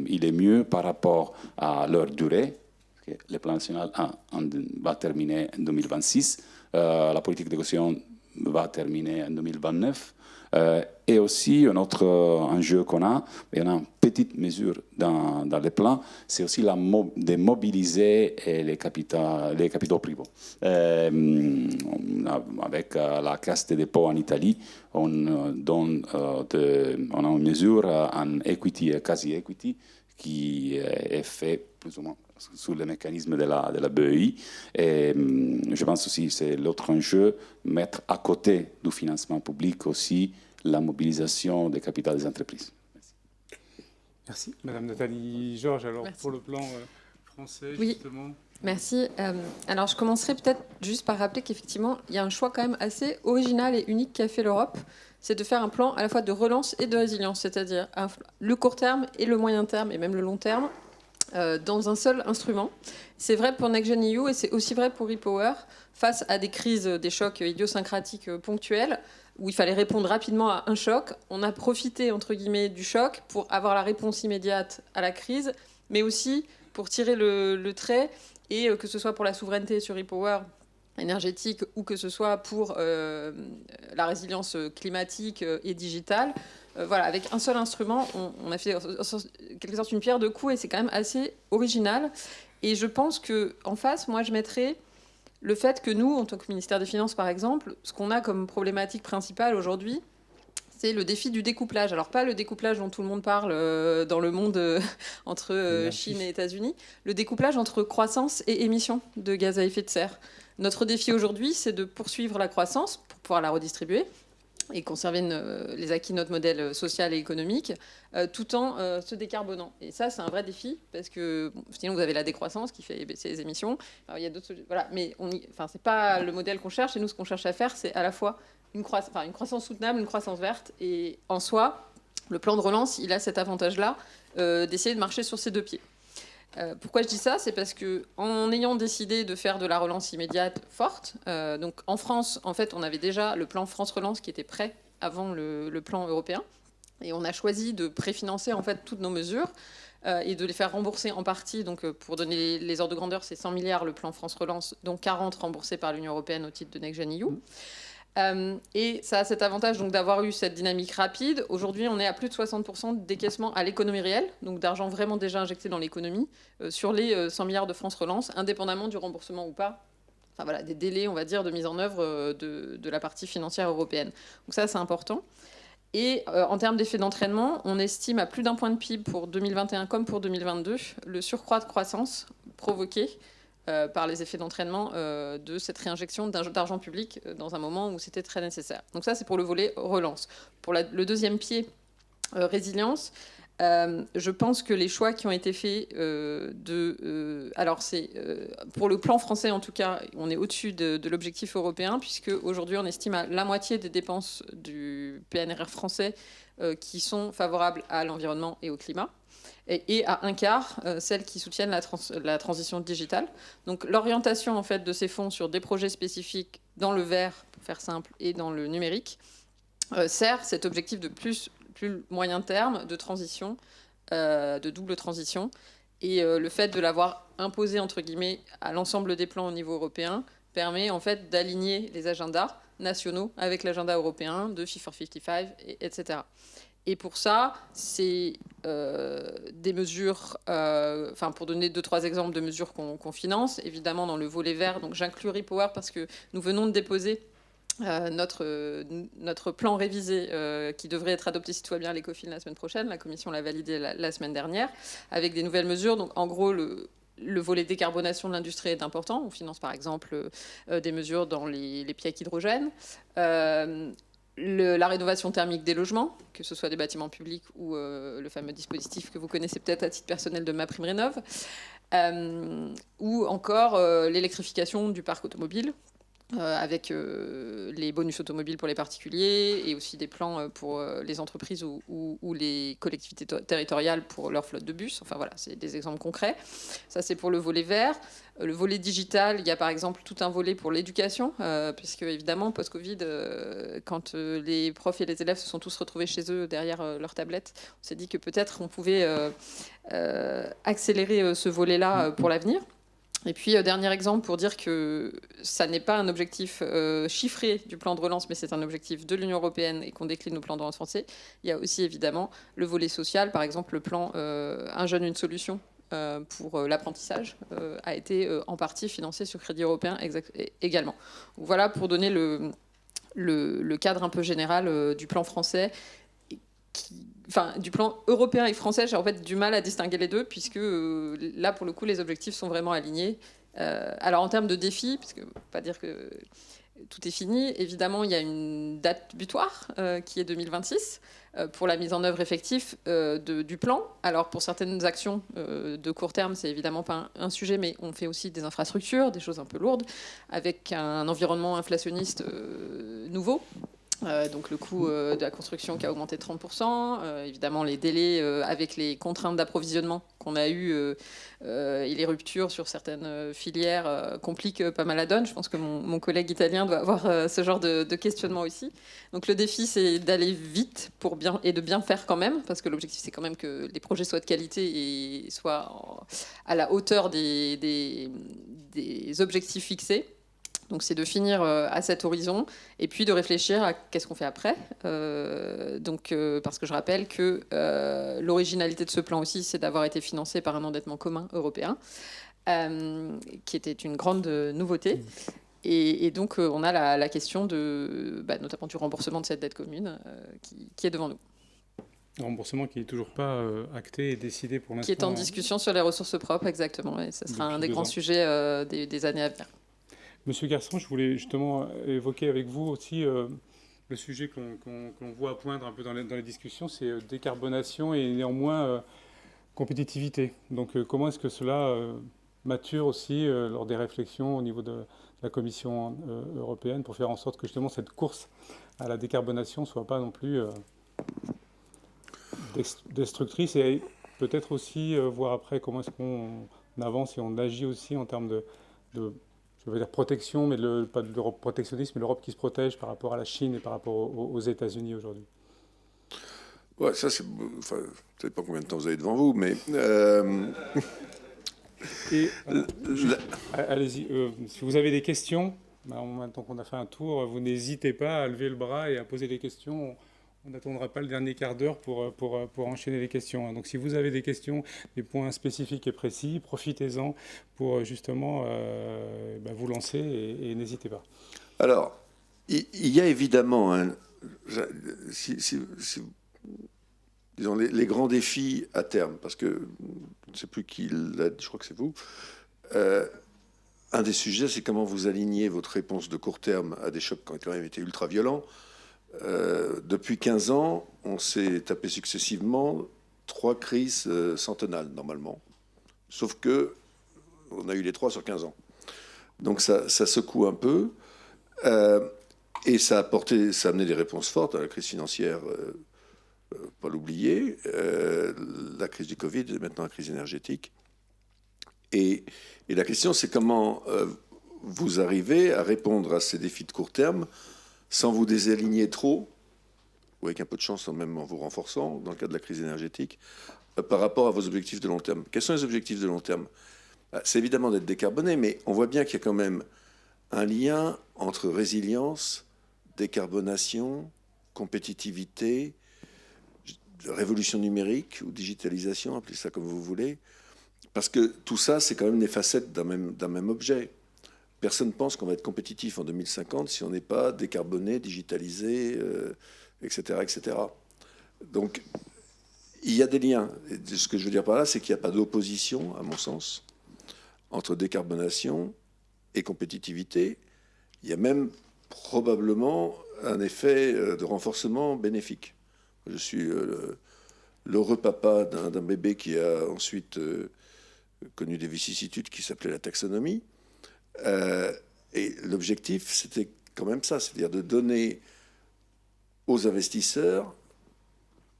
il est mieux par rapport à leur durée. Le plan national va terminer en 2026, la politique de cohésion va terminer en 2029, et aussi un autre enjeu qu'on a, et on a une petite mesure dans le plan, c'est aussi de mobiliser les capitaux privés. Avec la Caisse des dépôts en Italie, on a une mesure en equity et quasi-equity qui est fait plus ou moins sur le mécanisme de la BEI. Et je pense aussi, c'est l'autre enjeu, mettre à côté du financement public aussi la mobilisation des capitaux des entreprises. Merci. Merci. Madame Nathalie Georges, alors Merci. pour le plan français, Oui. justement. Merci. Alors, je commencerai peut-être juste par rappeler qu'effectivement, il y a un choix quand même assez original et unique qu'a fait l'Europe, c'est de faire un plan à la fois de relance et de résilience, c'est-à-dire le court terme et le moyen terme, et même le long terme, dans un seul instrument. C'est vrai pour NextGenEU et c'est aussi vrai pour REPower, face à des crises, des chocs idiosyncratiques ponctuels, où il fallait répondre rapidement à un choc. On a profité, entre guillemets, du choc pour avoir la réponse immédiate à la crise, mais aussi pour tirer le trait, et que ce soit pour la souveraineté sur REPower énergétique ou que ce soit pour la résilience climatique et digitale. Voilà, avec un seul instrument, on a fait en quelque sorte une pierre deux coups, et c'est quand même assez original. Et je pense qu'en face, moi, je mettrais le fait que nous, en tant que ministère des Finances, par exemple, ce qu'on a comme problématique principale aujourd'hui, c'est le défi du découplage. Alors, pas le découplage dont tout le monde parle dans le monde entre Chine et États-Unis, le découplage entre croissance et émissions de gaz à effet de serre. Notre défi aujourd'hui, c'est de poursuivre la croissance pour pouvoir la redistribuer et conserver les acquis de notre modèle social et économique, tout en se décarbonant. Et ça, c'est un vrai défi, parce que sinon, vous avez la décroissance qui fait baisser les émissions. Alors, il y a d'autres... Voilà, mais c'est pas le modèle qu'on cherche. Et nous, ce qu'on cherche à faire, c'est à la fois une croissance soutenable, une croissance verte. Et en soi, le plan de relance, il a cet avantage-là d'essayer de marcher sur ses deux pieds. Pourquoi je dis ça? C'est parce qu'en ayant décidé de faire de la relance immédiate forte, donc en France, en fait, on avait déjà le plan France Relance qui était prêt avant le plan européen. Et on a choisi de préfinancer en fait toutes nos mesures et de les faire rembourser en partie. Donc, pour donner les ordres de grandeur, c'est 100 milliards le plan France Relance, dont 40 remboursés par l'Union européenne au titre de NextGenEU. Et ça a cet avantage donc d'avoir eu cette dynamique rapide. Aujourd'hui, on est à plus de 60% de décaissement à l'économie réelle, donc d'argent vraiment déjà injecté dans l'économie, sur les 100 milliards de France Relance, indépendamment du remboursement ou pas. Enfin voilà, des délais, on va dire, de mise en œuvre de la partie financière européenne. Donc ça, c'est important. Et en termes d'effet d'entraînement, on estime à plus d'1 point de PIB pour 2021 comme pour 2022 le surcroît de croissance provoqué par les effets d'entraînement de cette réinjection d'argent public dans un moment où c'était très nécessaire. Donc ça, c'est pour le volet relance. Pour le deuxième pied, résilience, Je pense que les choix qui ont été faits pour le plan français en tout cas, on est au-dessus de l'objectif européen, puisque aujourd'hui on estime à la moitié des dépenses du PNRR français qui sont favorables à l'environnement et au climat, et à un quart celles qui soutiennent la transition digitale. Donc l'orientation en fait de ces fonds sur des projets spécifiques dans le vert, pour faire simple, et dans le numérique sert cet objectif de plus moyen terme de transition, de double transition. Et le fait de l'avoir imposé, entre guillemets, à l'ensemble des plans au niveau européen permet en fait d'aligner les agendas nationaux avec l'agenda européen de Fit for 55, etc. Et pour ça, c'est des mesures, pour donner 2-3 exemples de mesures qu'on finance, évidemment dans le volet vert. Donc j'inclus Repower parce que nous venons de déposer notre plan révisé qui devrait être adopté si tout va bien à l'ECOFIN la semaine prochaine. La Commission l'a validé la semaine dernière avec des nouvelles mesures. Donc en gros, le volet décarbonation de l'industrie est important. On finance par exemple des mesures dans les pièces hydrogène. La rénovation thermique des logements, que ce soit des bâtiments publics ou le fameux dispositif que vous connaissez peut-être à titre personnel de MaPrimeRénov', ou encore l'électrification du parc automobile, avec les bonus automobiles pour les particuliers et aussi des plans pour les entreprises ou les collectivités territoriales pour leur flotte de bus. Enfin voilà, c'est des exemples concrets. Ça, c'est pour le volet vert. Le volet digital, il y a par exemple tout un volet pour l'éducation, puisque évidemment, post-Covid, quand les profs et les élèves se sont tous retrouvés chez eux derrière leur tablette, on s'est dit que peut-être on pouvait accélérer ce volet-là pour l'avenir. Et puis, dernier exemple pour dire que ça n'est pas un objectif chiffré du plan de relance, mais c'est un objectif de l'Union européenne et qu'on décline au plan de relance français. Il y a aussi évidemment le volet social, par exemple le plan Un jeune, une solution pour l'apprentissage a été en partie financé sur crédit européen également. Voilà pour donner le cadre un peu général du plan français. Du plan européen et français, j'ai en fait du mal à distinguer les deux, puisque là, pour le coup, les objectifs sont vraiment alignés. Alors, en termes de défis, parce que pas dire que tout est fini, évidemment, il y a une date butoir qui est 2026 pour la mise en œuvre effective du plan. Alors, pour certaines actions de court terme, c'est évidemment pas un sujet, mais on fait aussi des infrastructures, des choses un peu lourdes, avec un environnement inflationniste nouveau. Donc le coût de la construction qui a augmenté de 30%, évidemment les délais avec les contraintes d'approvisionnement qu'on a eues et les ruptures sur certaines filières compliquent pas mal la donne. Je pense que mon collègue italien doit avoir ce genre de questionnement aussi. Donc le défi, c'est d'aller vite et de bien faire quand même, parce que l'objectif, c'est quand même que les projets soient de qualité et soient à la hauteur des objectifs fixés. Donc c'est de finir à cet horizon et puis de réfléchir à qu'est-ce qu'on fait après. Parce que je rappelle que l'originalité de ce plan aussi, c'est d'avoir été financé par un endettement commun européen, qui était une grande nouveauté. Et donc on a la question notamment du remboursement de cette dette commune qui est devant nous. Un remboursement qui n'est toujours pas acté et décidé pour l'instant. Qui est en discussion sur les ressources propres, exactement. Et ce sera un des grands sujets des années à venir. Monsieur Garçon, je voulais justement évoquer avec vous aussi le sujet qu'on voit poindre un peu dans les discussions, c'est décarbonation et néanmoins compétitivité. Donc comment est-ce que cela mature aussi lors des réflexions au niveau de la Commission européenne pour faire en sorte que justement cette course à la décarbonation ne soit pas non plus destructrice et peut-être aussi voir après comment est-ce qu'on avance et on agit aussi en termes de je veux dire protection, mais pas de l'Europe protectionnisme, mais l'Europe qui se protège par rapport à la Chine et par rapport aux États-Unis aujourd'hui. Ouais, ça c'est. Enfin, je ne sais pas combien de temps vous avez devant vous, mais. Allez-y. Si vous avez des questions, maintenant qu'on a fait un tour, vous n'hésitez pas à lever le bras et à poser des questions. On n'attendra pas le dernier quart d'heure pour enchaîner les questions. Donc si vous avez des questions, des points spécifiques et précis, profitez-en pour justement vous lancer et n'hésitez pas. Alors, il y a évidemment, disons, les grands défis à terme, parce que je ne sais plus qui l'a dit, je crois que c'est vous. Un des sujets, c'est comment vous alignez votre réponse de court terme à des chocs qui ont quand même été ultra violents. Depuis 15 ans, on s'est tapé successivement 3 crises centennales, normalement. Sauf que on a eu les 3 sur 15 ans. Donc ça secoue un peu. Et ça a amené des réponses fortes à la crise financière, pas l'oublier, la crise du Covid, et maintenant la crise énergétique. Et la question, c'est comment vous arrivez à répondre à ces défis de court terme sans vous désaligner trop, ou avec un peu de chance même en vous renforçant, dans le cas de la crise énergétique, par rapport à vos objectifs de long terme. Quels sont les objectifs de long terme? C'est évidemment d'être décarboné, mais on voit bien qu'il y a quand même un lien entre résilience, décarbonation, compétitivité, révolution numérique ou digitalisation, appelez ça comme vous voulez, parce que tout ça, c'est quand même des facettes d'un même objet. Personne ne pense qu'on va être compétitif en 2050 si on n'est pas décarboné, digitalisé, etc., etc. Donc, il y a des liens. Et ce que je veux dire par là, c'est qu'il n'y a pas d'opposition, à mon sens, entre décarbonation et compétitivité. Il y a même probablement un effet de renforcement bénéfique. Je suis l'heureux papa d'un bébé qui a ensuite connu des vicissitudes qui s'appelaient la taxonomie. Et l'objectif, c'était quand même ça, c'est-à-dire de donner aux investisseurs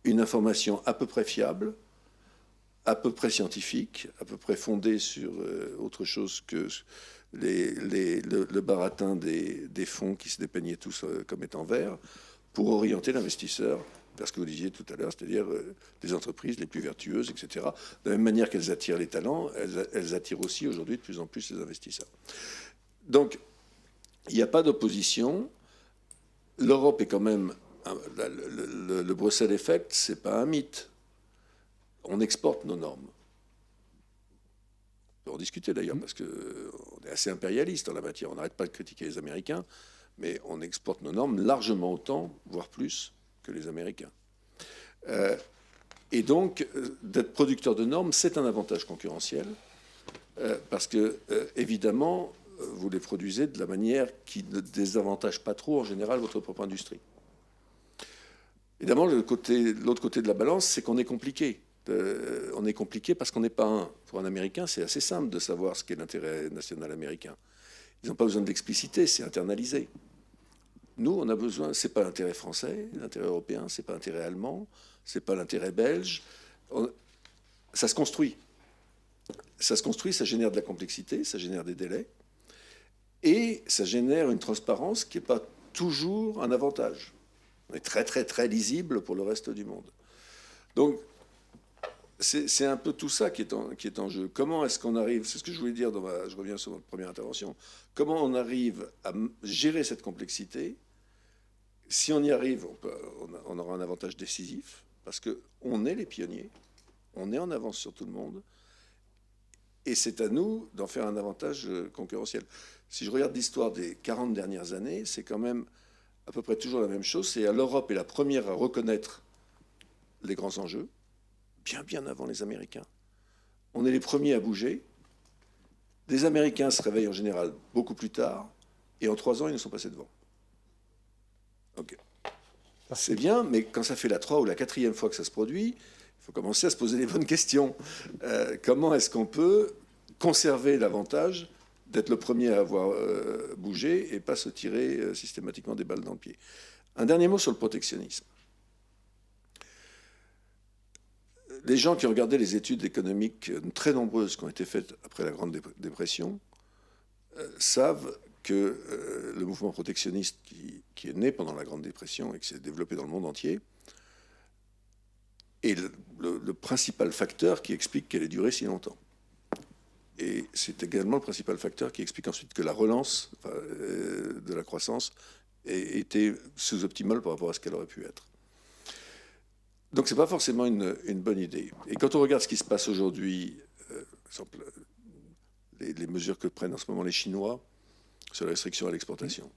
une information à peu près fiable, à peu près scientifique, à peu près fondée sur autre chose que le baratin des fonds qui se dépeignaient tous comme étant verts, pour orienter l'investisseur vers ce que vous disiez tout à l'heure, c'est-à-dire les entreprises les plus vertueuses, etc. De la même manière qu'elles attirent les talents, elles attirent aussi aujourd'hui de plus en plus les investisseurs. Donc, il n'y a pas d'opposition. L'Europe est quand même... Le Bruxelles Effect, ce n'est pas un mythe. On exporte nos normes. On peut en discuter d'ailleurs, parce qu'on est assez impérialiste en la matière. On n'arrête pas de critiquer les Américains, mais on exporte nos normes largement autant, voire plus, que les Américains. Et donc, d'être producteur de normes, c'est un avantage concurrentiel, parce que, évidemment, vous les produisez de la manière qui ne désavantage pas trop, en général, votre propre industrie. Évidemment, l'autre côté de la balance, c'est qu'on est compliqué. On est compliqué parce qu'on n'est pas un. Pour un Américain, c'est assez simple de savoir ce qu'est l'intérêt national américain. Ils n'ont pas besoin de l'expliciter, c'est internalisé. Nous, on a besoin, c'est pas l'intérêt français, l'intérêt européen, c'est pas l'intérêt allemand, c'est pas l'intérêt belge. Ça se construit. Ça se construit, ça génère de la complexité, ça génère des délais, et ça génère une transparence qui n'est pas toujours un avantage. On est très, très, très lisible pour le reste du monde. Donc, c'est un peu tout ça qui est en jeu. Comment est-ce qu'on arrive, c'est ce que je voulais dire, je reviens sur votre première intervention, comment on arrive à gérer cette complexité? Si on y arrive, on aura un avantage décisif, parce qu'on est les pionniers, on est en avance sur tout le monde, et c'est à nous d'en faire un avantage concurrentiel. Si je regarde l'histoire des 40 dernières années, c'est quand même à peu près toujours la même chose. C'est l'Europe est la première à reconnaître les grands enjeux, bien avant les Américains. On est les premiers à bouger. Les Américains se réveillent en général beaucoup plus tard, et en 3 ans, ils nous sont passés devant. Okay. C'est bien, mais quand ça fait la 3e ou la 4e fois que ça se produit, il faut commencer à se poser les bonnes questions. Comment est-ce qu'on peut conserver l'avantage d'être le premier à avoir bougé et pas se tirer systématiquement des balles dans le pied? Un dernier mot sur le protectionnisme. Les gens qui ont regardé les études économiques très nombreuses qui ont été faites après la Grande Dépression savent que le mouvement protectionniste qui est né pendant la Grande Dépression et qui s'est développé dans le monde entier est le principal facteur qui explique qu'elle ait duré si longtemps. Et c'est également le principal facteur qui explique ensuite que la relance de la croissance ait été sous-optimale par rapport à ce qu'elle aurait pu être. Donc ce n'est pas forcément une bonne idée. Et quand on regarde ce qui se passe aujourd'hui, par exemple, les mesures que prennent en ce moment les Chinois sur la restriction à l'exportation,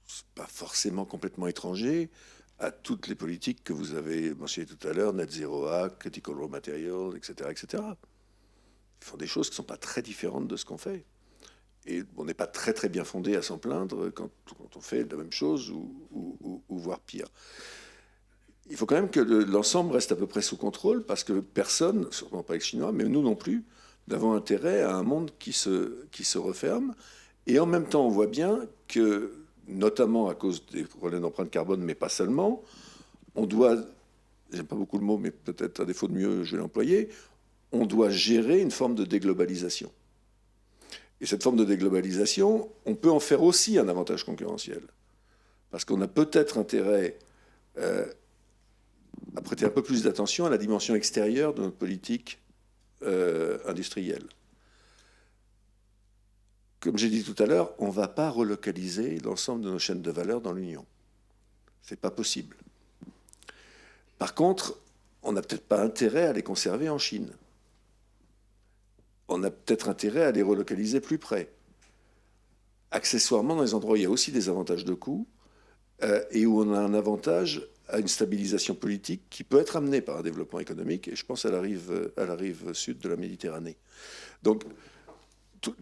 c'est pas forcément complètement étranger à toutes les politiques que vous avez mentionnées tout à l'heure, Net Zero Act, Critical Raw Material, etc., etc. Ils font des choses qui ne sont pas très différentes de ce qu'on fait. Et on n'est pas très très bien fondé à s'en plaindre quand on fait la même chose ou voire pire. il faut quand même que l'ensemble reste à peu près sous contrôle, parce que personne, sûrement pas les Chinois, mais nous non plus, n'avons intérêt à un monde qui se referme. Et en même temps, on voit bien que, notamment à cause des problèmes d'empreinte carbone, mais pas seulement, on doit, j'aime pas beaucoup le mot, mais peut-être à défaut de mieux, je vais l'employer, on doit gérer une forme de déglobalisation. Et cette forme de déglobalisation, on peut en faire aussi un avantage concurrentiel. Parce qu'on a peut-être intérêt à prêter un peu plus d'attention à la dimension extérieure de notre politique industrielle. Comme j'ai dit tout à l'heure, on ne va pas relocaliser l'ensemble de nos chaînes de valeur dans l'Union. Ce n'est pas possible. Par contre, on n'a peut-être pas intérêt à les conserver en Chine. On a peut-être intérêt à les relocaliser plus près. Accessoirement, dans les endroits où il y a aussi des avantages de coût et où on a un avantage à une stabilisation politique qui peut être amenée par un développement économique, et je pense à la rive sud de la Méditerranée. Donc,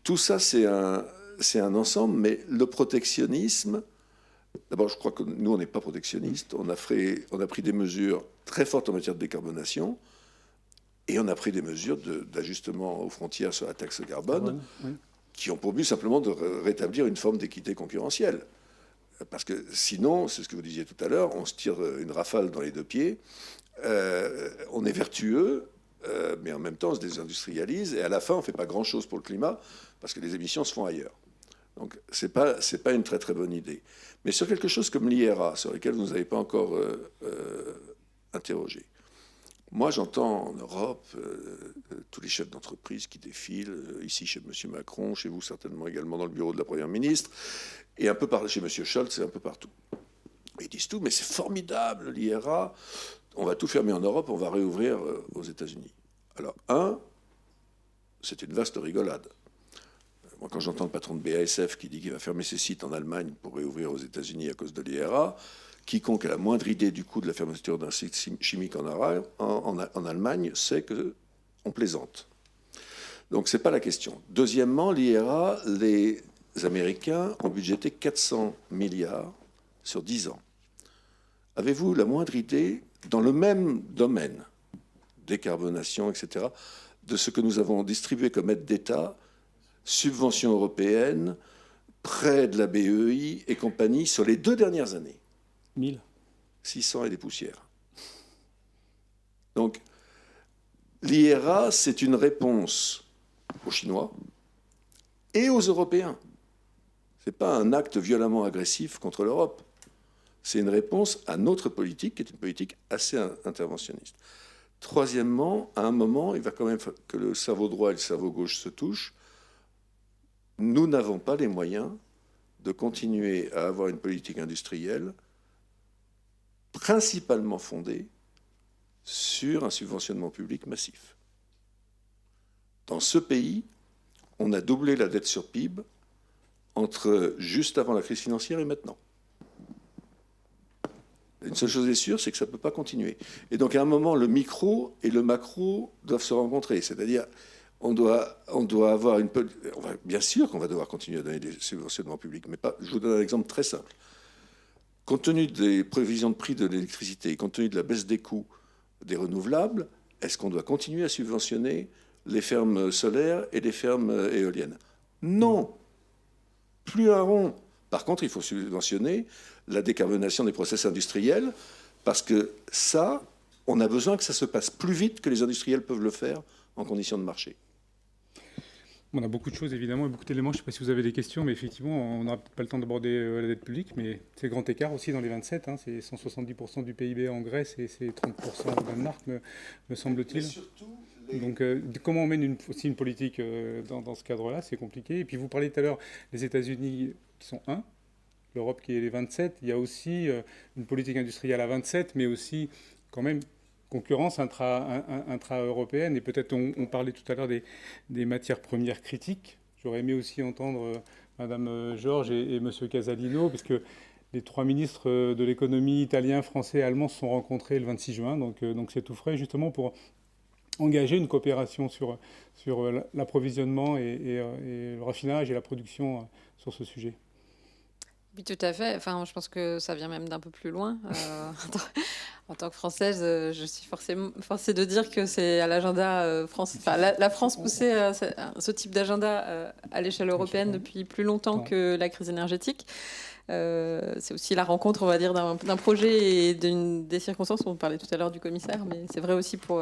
tout ça, c'est un ensemble, mais le protectionnisme, d'abord, je crois que nous, on n'est pas protectionnistes. On a pris des mesures très fortes en matière de décarbonation, et on a pris des mesures d'ajustement aux frontières sur la taxe carbone, oui, qui ont pour but simplement de rétablir une forme d'équité concurrentielle. Parce que sinon, c'est ce que vous disiez tout à l'heure, on se tire une rafale dans les deux pieds, on est vertueux, mais en même temps on se désindustrialise, et à la fin on ne fait pas grand-chose pour le climat, parce que les émissions se font ailleurs. Donc c'est pas une très très bonne idée. Mais sur quelque chose comme l'IRA, sur lequel vous ne nous avez pas encore interrogé, moi j'entends en Europe tous les chefs d'entreprise qui défilent, ici chez M. Macron, chez vous certainement également dans le bureau de la Première ministre, et un peu chez M. Scholz, et un peu partout. Ils disent tout, mais c'est formidable l'IRA, on va tout fermer en Europe, on va réouvrir aux États-Unis. Alors, c'est une vaste rigolade. Moi, quand j'entends le patron de BASF qui dit qu'il va fermer ses sites en Allemagne pour réouvrir aux États-Unis à cause de l'IRA, quiconque a la moindre idée du coût de la fermeture d'un site chimique en Allemagne sait qu'on plaisante. Donc, ce n'est pas la question. Deuxièmement, l'IRA, les Américains ont budgété 400 milliards sur 10 ans. Avez-vous la moindre idée, dans le même domaine, décarbonation, etc., de ce que nous avons distribué comme aide d'État, subventions européennes, prêts de la BEI et compagnie sur les 2 dernières années? 1000. 600 et des poussières. Donc, l'IRA, c'est une réponse aux Chinois et aux Européens. Ce n'est pas un acte violemment agressif contre l'Europe. C'est une réponse à notre politique, qui est une politique assez interventionniste. Troisièmement, à un moment, il va quand même que le cerveau droit et le cerveau gauche se touchent. Nous n'avons pas les moyens de continuer à avoir une politique industrielle principalement fondée sur un subventionnement public massif. Dans ce pays, on a doublé la dette sur PIB entre juste avant la crise financière et maintenant. Une seule chose est sûre, c'est que ça ne peut pas continuer. Et donc, à un moment, le micro et le macro doivent se rencontrer. C'est-à-dire, on doit avoir une... Bien sûr qu'on va devoir continuer à donner des subventionnements publics, mais pas... Je vous donne un exemple très simple. Compte tenu des prévisions de prix de l'électricité, compte tenu de la baisse des coûts des renouvelables, est-ce qu'on doit continuer à subventionner les fermes solaires et les fermes éoliennes? Non. Plus un rond. Par contre, il faut subventionner la décarbonation des process industriels, parce que ça, on a besoin que ça se passe plus vite que les industriels peuvent le faire en conditions de marché. On a beaucoup de choses, évidemment, et beaucoup d'éléments. Je ne sais pas si vous avez des questions, mais effectivement, on n'aura peut-être pas le temps d'aborder la dette publique, mais c'est grand écart aussi dans les 27. Hein, c'est 170% du PIB en Grèce et c'est 30% au Danemark, me semble-t-il. Donc, comment on mène aussi une politique dans ce cadre-là? C'est compliqué. Et puis, vous parliez tout à l'heure des États-Unis qui sont 1, l'Europe qui est les 27. Il y a aussi une politique industrielle à 27, mais aussi quand même concurrence intra-européenne. Et peut-être on parlait tout à l'heure des matières premières critiques. J'aurais aimé aussi entendre Madame Georges et Monsieur Casalino, parce que les 3 ministres de l'économie italiens, français et allemands se sont rencontrés le 26 juin. Donc c'est tout frais, justement, pour engager une coopération sur l'approvisionnement et le raffinage et la production sur ce sujet. Oui, tout à fait. Enfin, je pense que ça vient même d'un peu plus loin. En tant que Française, je suis forcée de dire que c'est à l'agenda France. Enfin, la France poussait ce type d'agenda à l'échelle européenne depuis plus longtemps que la crise énergétique. C'est aussi la rencontre, on va dire, d'un projet et des circonstances. On parlait tout à l'heure du commissaire, mais c'est vrai aussi pour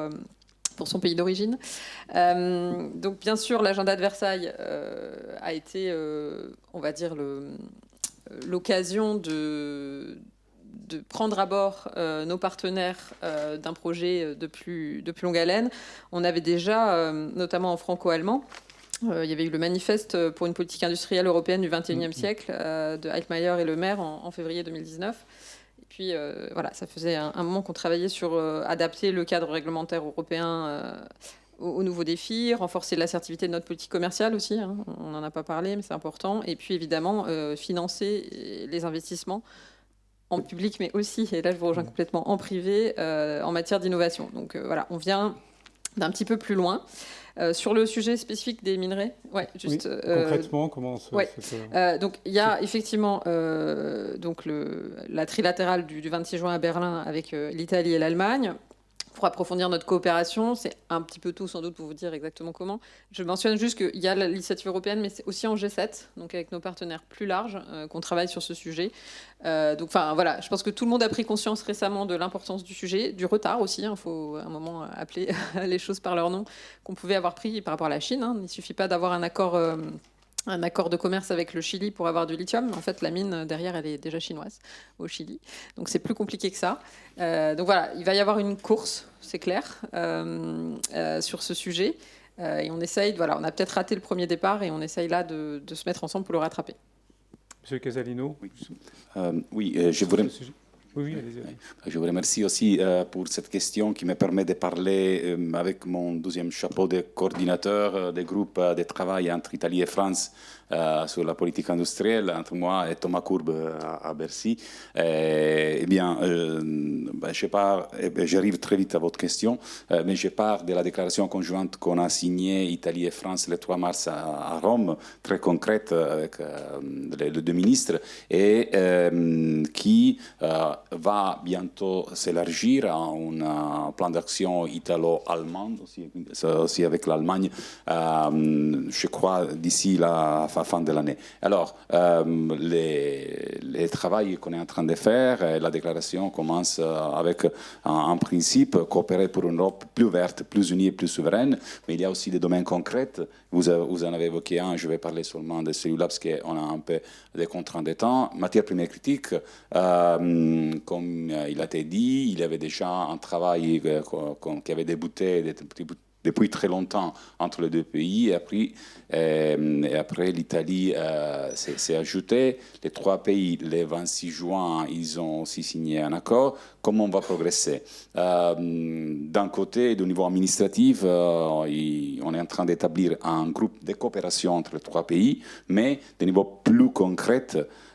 son pays d'origine. Donc, bien sûr, l'agenda de Versailles a été, on va dire, l'occasion de prendre à bord nos partenaires d'un projet de plus longue haleine. On avait déjà, notamment en franco-allemand, il y avait eu le manifeste pour une politique industrielle européenne du XXIe siècle de Altmaier et Le Maire en février 2019. Et puis, voilà, ça faisait un moment qu'on travaillait sur adapter le cadre réglementaire européen aux nouveaux défis, renforcer l'assertivité de notre politique commerciale aussi, hein, on n'en a pas parlé, mais c'est important. Et puis, évidemment, financer les investissements en public, mais aussi, et là je vous rejoins complètement, en privé, en matière d'innovation. Donc voilà, on vient d'un petit peu plus loin. Sur le sujet spécifique des minerais, juste... Oui, concrètement, comment ça... Ouais. Donc il y a effectivement donc la trilatérale du 26 juin à Berlin avec l'Italie et l'Allemagne. Pour approfondir notre coopération, c'est un petit peu tout sans doute pour vous dire exactement comment. Je mentionne juste qu'il y a l'initiative européenne, mais c'est aussi en G7, donc avec nos partenaires plus larges, qu'on travaille sur ce sujet. Donc, enfin, voilà, je pense que tout le monde a pris conscience récemment de l'importance du sujet, du retard aussi. Il faut à un moment appeler les choses par leur nom qu'on pouvait avoir pris par rapport à la Chine. Hein. Il ne suffit pas d'avoir un accord de commerce avec le Chili pour avoir du lithium. En fait, la mine, derrière, elle est déjà chinoise au Chili. Donc, c'est plus compliqué que ça. Donc, voilà, il va y avoir une course, c'est clair, sur ce sujet. Et on essaye, voilà, on a peut-être raté le premier départ et on essaye là de se mettre ensemble pour le rattraper. Monsieur Casalino. Oui, je voudrais... Oui, allez-y. Je vous remercie aussi pour cette question qui me permet de parler avec mon deuxième chapeau de coordinateur des groupes de travail entre Italie et France sur la politique industrielle, entre moi et Thomas Courbe à Bercy. Eh bien, j'arrive très vite à votre question, mais je pars de la déclaration conjointe qu'on a signée Italie et France le 3 mars à Rome, très concrète avec les deux ministres, et qui va bientôt s'élargir à un plan d'action italo-allemand, aussi avec l'Allemagne, je crois, d'ici la fin de l'année. Alors, les travaux qu'on est en train de faire, la déclaration commence avec un principe, coopérer pour une Europe plus verte, plus unie et plus souveraine, mais il y a aussi des domaines concrets. Vous en avez évoqué un, je vais parler seulement de celui-là parce qu'on a un peu des contraintes de temps. Matière première critique, comme il a été dit, il y avait déjà un travail qui avait débuté depuis très longtemps entre les deux pays. Et après l'Italie s'est ajoutée. Les trois pays, le 26 juin, ils ont aussi signé un accord. Comment on va progresser? D'un côté, au niveau administratif, on est en train d'établir un groupe de coopération entre les trois pays, mais de niveau plus concret,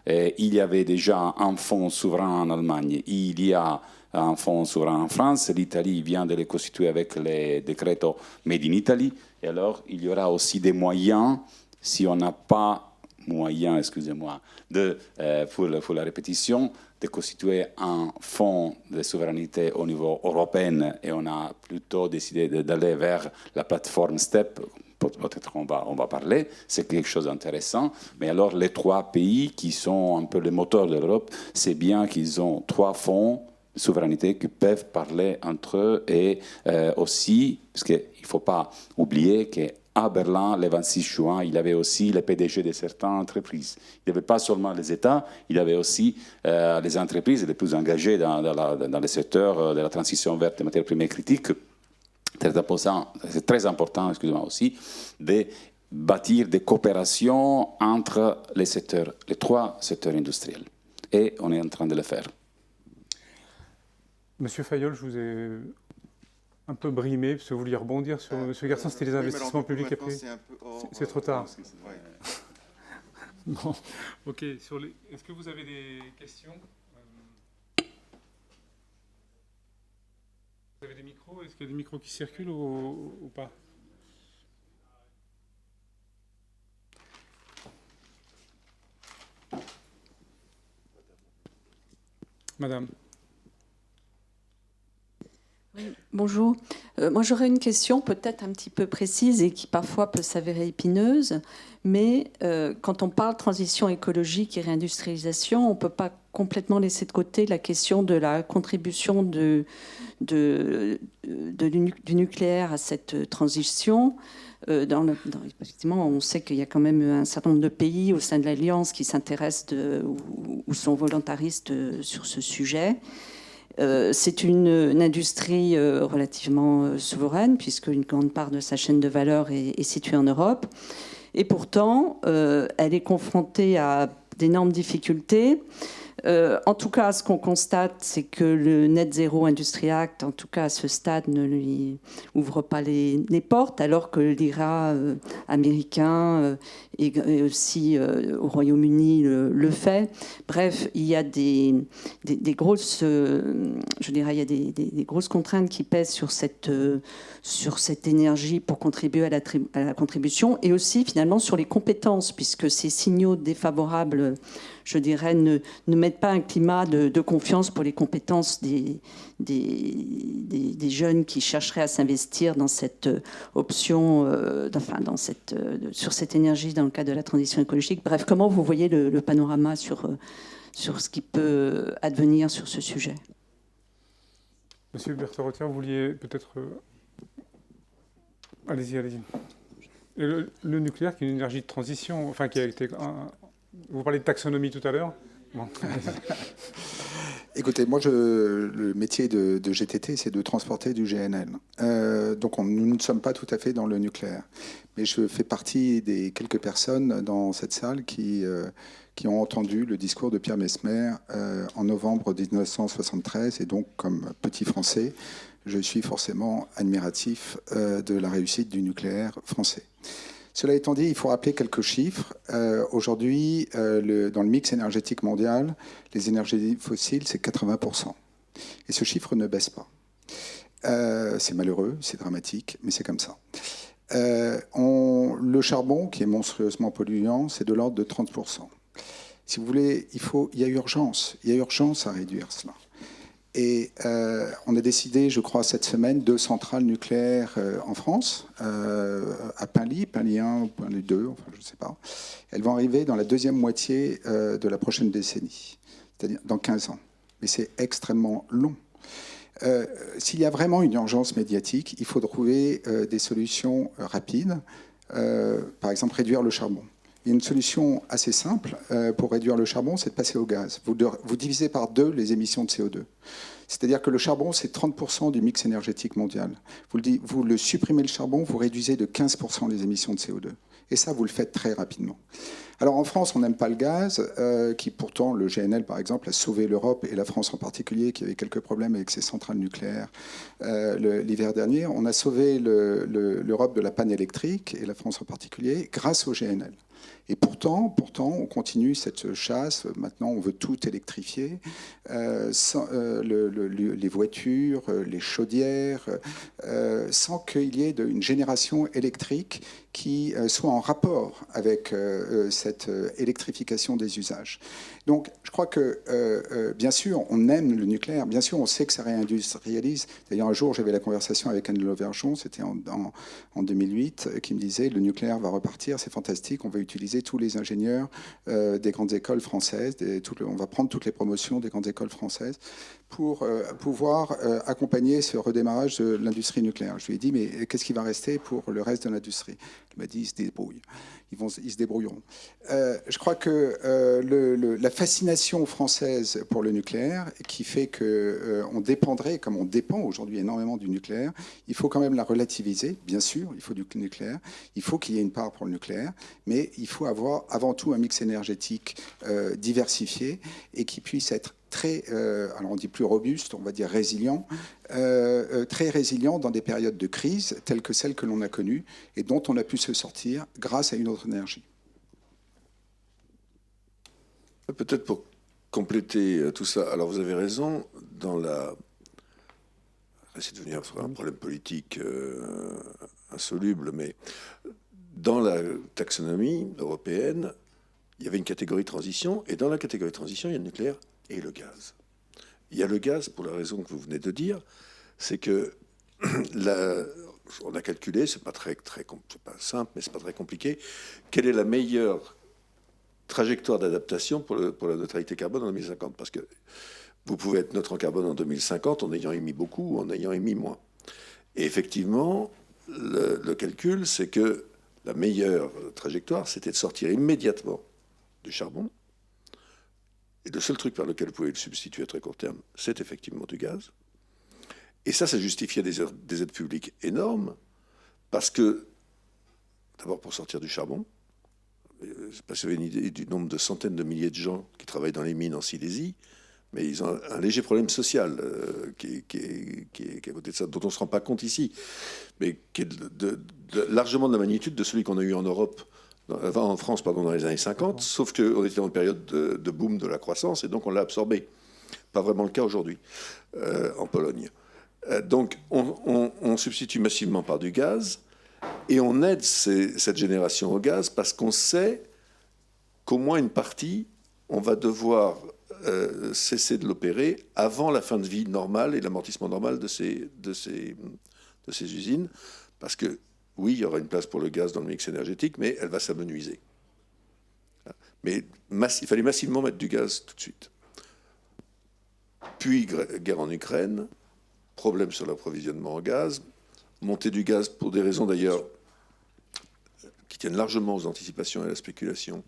il y avait déjà un fonds souverain en Allemagne. Il y a un fonds souverain en France. L'Italie vient de les constituer avec les décrets Made in Italy. Et alors, il y aura aussi des moyens, si on n'a pas moyen, excusez-moi, pour la répétition, de constituer un fonds de souveraineté au niveau européen. Et on a plutôt décidé d'aller vers la plateforme STEP. Peut-être on va parler, c'est quelque chose d'intéressant. Mais alors, les trois pays qui sont un peu les moteurs de l'Europe, c'est bien qu'ils ont trois fonds de souveraineté qui peuvent parler entre eux et aussi, parce qu'il ne faut pas oublier qu'à Berlin, le 26 juin, il y avait aussi les PDG de certaines entreprises. Il n'y avait pas seulement les États, il y avait aussi les entreprises les plus engagées dans le secteur de la transition verte des matières premières critiques. C'est très important, excusez-moi aussi, de bâtir des coopérations entre les trois secteurs industriels. Et on est en train de le faire. Monsieur Fayolle, je vous ai un peu brimé, parce que vous vouliez rebondir sur Monsieur Garçon, c'était les investissements publics après. C'est trop tard. Bon, ok. Est-ce que vous avez des questions? Vous avez des micros? Est-ce qu'il y a des micros qui circulent ou pas? Madame. Bonjour. Moi, j'aurais une question peut-être un petit peu précise et qui parfois peut s'avérer épineuse. Mais quand on parle transition écologique et réindustrialisation, on ne peut pas complètement laisser de côté la question de la contribution du nucléaire à cette transition. Effectivement, on sait qu'il y a quand même un certain nombre de pays au sein de l'Alliance qui s'intéressent ou sont volontaristes sur ce sujet. C'est une industrie relativement souveraine, puisque une grande part de sa chaîne de valeur est située en Europe. Et pourtant, elle est confrontée à d'énormes difficultés. En tout cas, ce qu'on constate, c'est que le Net Zero Industry Act, en tout cas à ce stade, ne lui ouvre pas les portes, alors que l'IRA américain et aussi au Royaume-Uni le fait. Bref, il y a des grosses, je dirais, il y a des grosses contraintes qui pèsent sur cette énergie pour contribuer à la contribution, et aussi finalement sur les compétences, puisque ces signaux défavorables, je dirais, ne mettent pas un climat de confiance pour les compétences des jeunes qui chercheraient à s'investir dans cette option, sur cette énergie dans le cadre de la transition écologique. Bref, comment vous voyez le panorama sur ce qui peut advenir sur ce sujet? Monsieur Berthe-Rottière, vous vouliez peut-être... Allez-y. Et le nucléaire, qui est une énergie de transition, enfin qui a été... Vous parlez de taxonomie tout à l'heure. Bon. Écoutez, moi, le métier de GTT, c'est de transporter du GNL. Donc, nous ne sommes pas tout à fait dans le nucléaire. Mais je fais partie des quelques personnes dans cette salle qui ont entendu le discours de Pierre Messmer en novembre 1973. Et donc, comme petit Français, je suis forcément admiratif de la réussite du nucléaire français. Cela étant dit, il faut rappeler quelques chiffres. Aujourd'hui, dans le mix énergétique mondial, les énergies fossiles, c'est 80%. Et ce chiffre ne baisse pas. C'est malheureux, c'est dramatique, mais c'est comme ça. Le charbon, qui est monstrueusement polluant, c'est de l'ordre de 30%. Si vous voulez, il y a urgence. Il y a urgence à réduire cela. Et on a décidé, je crois, cette semaine, 2 centrales nucléaires en France, à Penly 1, Penly 2, enfin je ne sais pas. Elles vont arriver dans la deuxième moitié de la prochaine décennie, c'est-à-dire dans 15 ans. Mais c'est extrêmement long. S'il y a vraiment une urgence médiatique, il faut trouver des solutions rapides. Par exemple, réduire le charbon. Il y a une solution assez simple pour réduire le charbon, c'est de passer au gaz. Vous divisez par 2 les émissions de CO2. C'est-à-dire que le charbon, c'est 30% du mix énergétique mondial. Vous le supprimez le charbon, vous réduisez de 15% les émissions de CO2. Et ça, vous le faites très rapidement. Alors en France, on n'aime pas le gaz, qui pourtant, le GNL par exemple, a sauvé l'Europe, et la France en particulier, qui avait quelques problèmes avec ses centrales nucléaires l'hiver dernier. On a sauvé l'Europe de la panne électrique, et la France en particulier, grâce au GNL. Et pourtant, on continue cette chasse. Maintenant, on veut tout électrifier. Les voitures, les chaudières, sans qu'il y ait une génération électrique qui soit en rapport avec cette électrification des usages. Donc, je crois que, bien sûr, on aime le nucléaire. Bien sûr, on sait que ça réindustrialise. D'ailleurs, un jour, j'avais la conversation avec Anne Lauvergeon, c'était en 2008, qui me disait « Le nucléaire va repartir, c'est fantastique, on va utiliser tous les ingénieurs des grandes écoles françaises, on va prendre toutes les promotions des grandes écoles françaises pour pouvoir accompagner ce redémarrage de l'industrie nucléaire. » Je lui ai dit « Mais qu'est-ce qui va rester pour le reste de l'industrie ?» Il m'a dit « Ils se débrouillent. Ils se débrouilleront. » Je crois que la fascination française pour le nucléaire, qui fait qu'on dépendrait, comme on dépend aujourd'hui énormément du nucléaire, il faut quand même la relativiser. Bien sûr, il faut du nucléaire. Il faut qu'il y ait une part pour le nucléaire. Mais il faut avoir avant tout un mix énergétique diversifié et qui puisse être très, alors on dit plus robuste, on va dire résilient, très résilient dans des périodes de crise telles que celles que l'on a connues et dont on a pu se sortir grâce à une autre énergie. Peut-être pour compléter tout ça, alors vous avez raison, c'est devenu un problème politique insoluble, mais dans la taxonomie européenne, il y avait une catégorie transition, et dans la catégorie transition, il y a le nucléaire et le gaz. Il y a le gaz pour la raison que vous venez de dire, c'est que on a calculé, c'est pas simple, mais c'est pas très compliqué, quelle est la meilleure trajectoire d'adaptation pour la neutralité carbone en 2050. Parce que vous pouvez être neutre en carbone en 2050 en ayant émis beaucoup ou en ayant émis moins. Et effectivement, le calcul, c'est que la meilleure trajectoire, c'était de sortir immédiatement du charbon. Et le seul truc par lequel vous pouvez le substituer à très court terme, c'est effectivement du gaz. Et ça justifiait des aides publiques énormes, parce que, d'abord pour sortir du charbon, je ne sais pas si vous avez une idée du nombre de centaines de milliers de gens qui travaillent dans les mines en Silésie, mais ils ont un léger problème social qui est à côté de ça, dont on ne se rend pas compte ici, mais qui est largement de la magnitude de celui qu'on a eu en Europe, en France, dans les années 50, sauf qu'on était dans une période de boom de la croissance, et donc on l'a absorbé. Pas vraiment le cas aujourd'hui en Pologne. Donc on substitue massivement par du gaz, et on aide cette génération au gaz parce qu'on sait qu'au moins une partie, on va devoir cesser de l'opérer avant la fin de vie normale et l'amortissement normal de ces usines. Parce que, oui, il y aura une place pour le gaz dans le mix énergétique, mais elle va s'amenuiser. Mais il fallait massivement mettre du gaz tout de suite. Puis, guerre en Ukraine, problème sur l'approvisionnement en gaz, montée du gaz pour des raisons d'ailleurs qui tiennent largement aux anticipations et à la spéculation,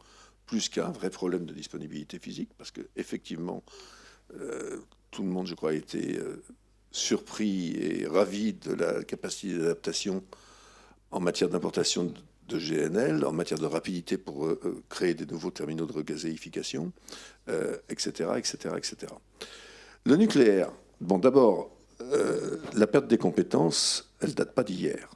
plus qu'à un vrai problème de disponibilité physique, parce qu'effectivement, tout le monde, je crois, a été surpris et ravi de la capacité d'adaptation en matière d'importation de GNL, en matière de rapidité pour créer des nouveaux terminaux de regazéification, etc., etc., etc. Le nucléaire, bon, d'abord, la perte des compétences, elle ne date pas d'hier.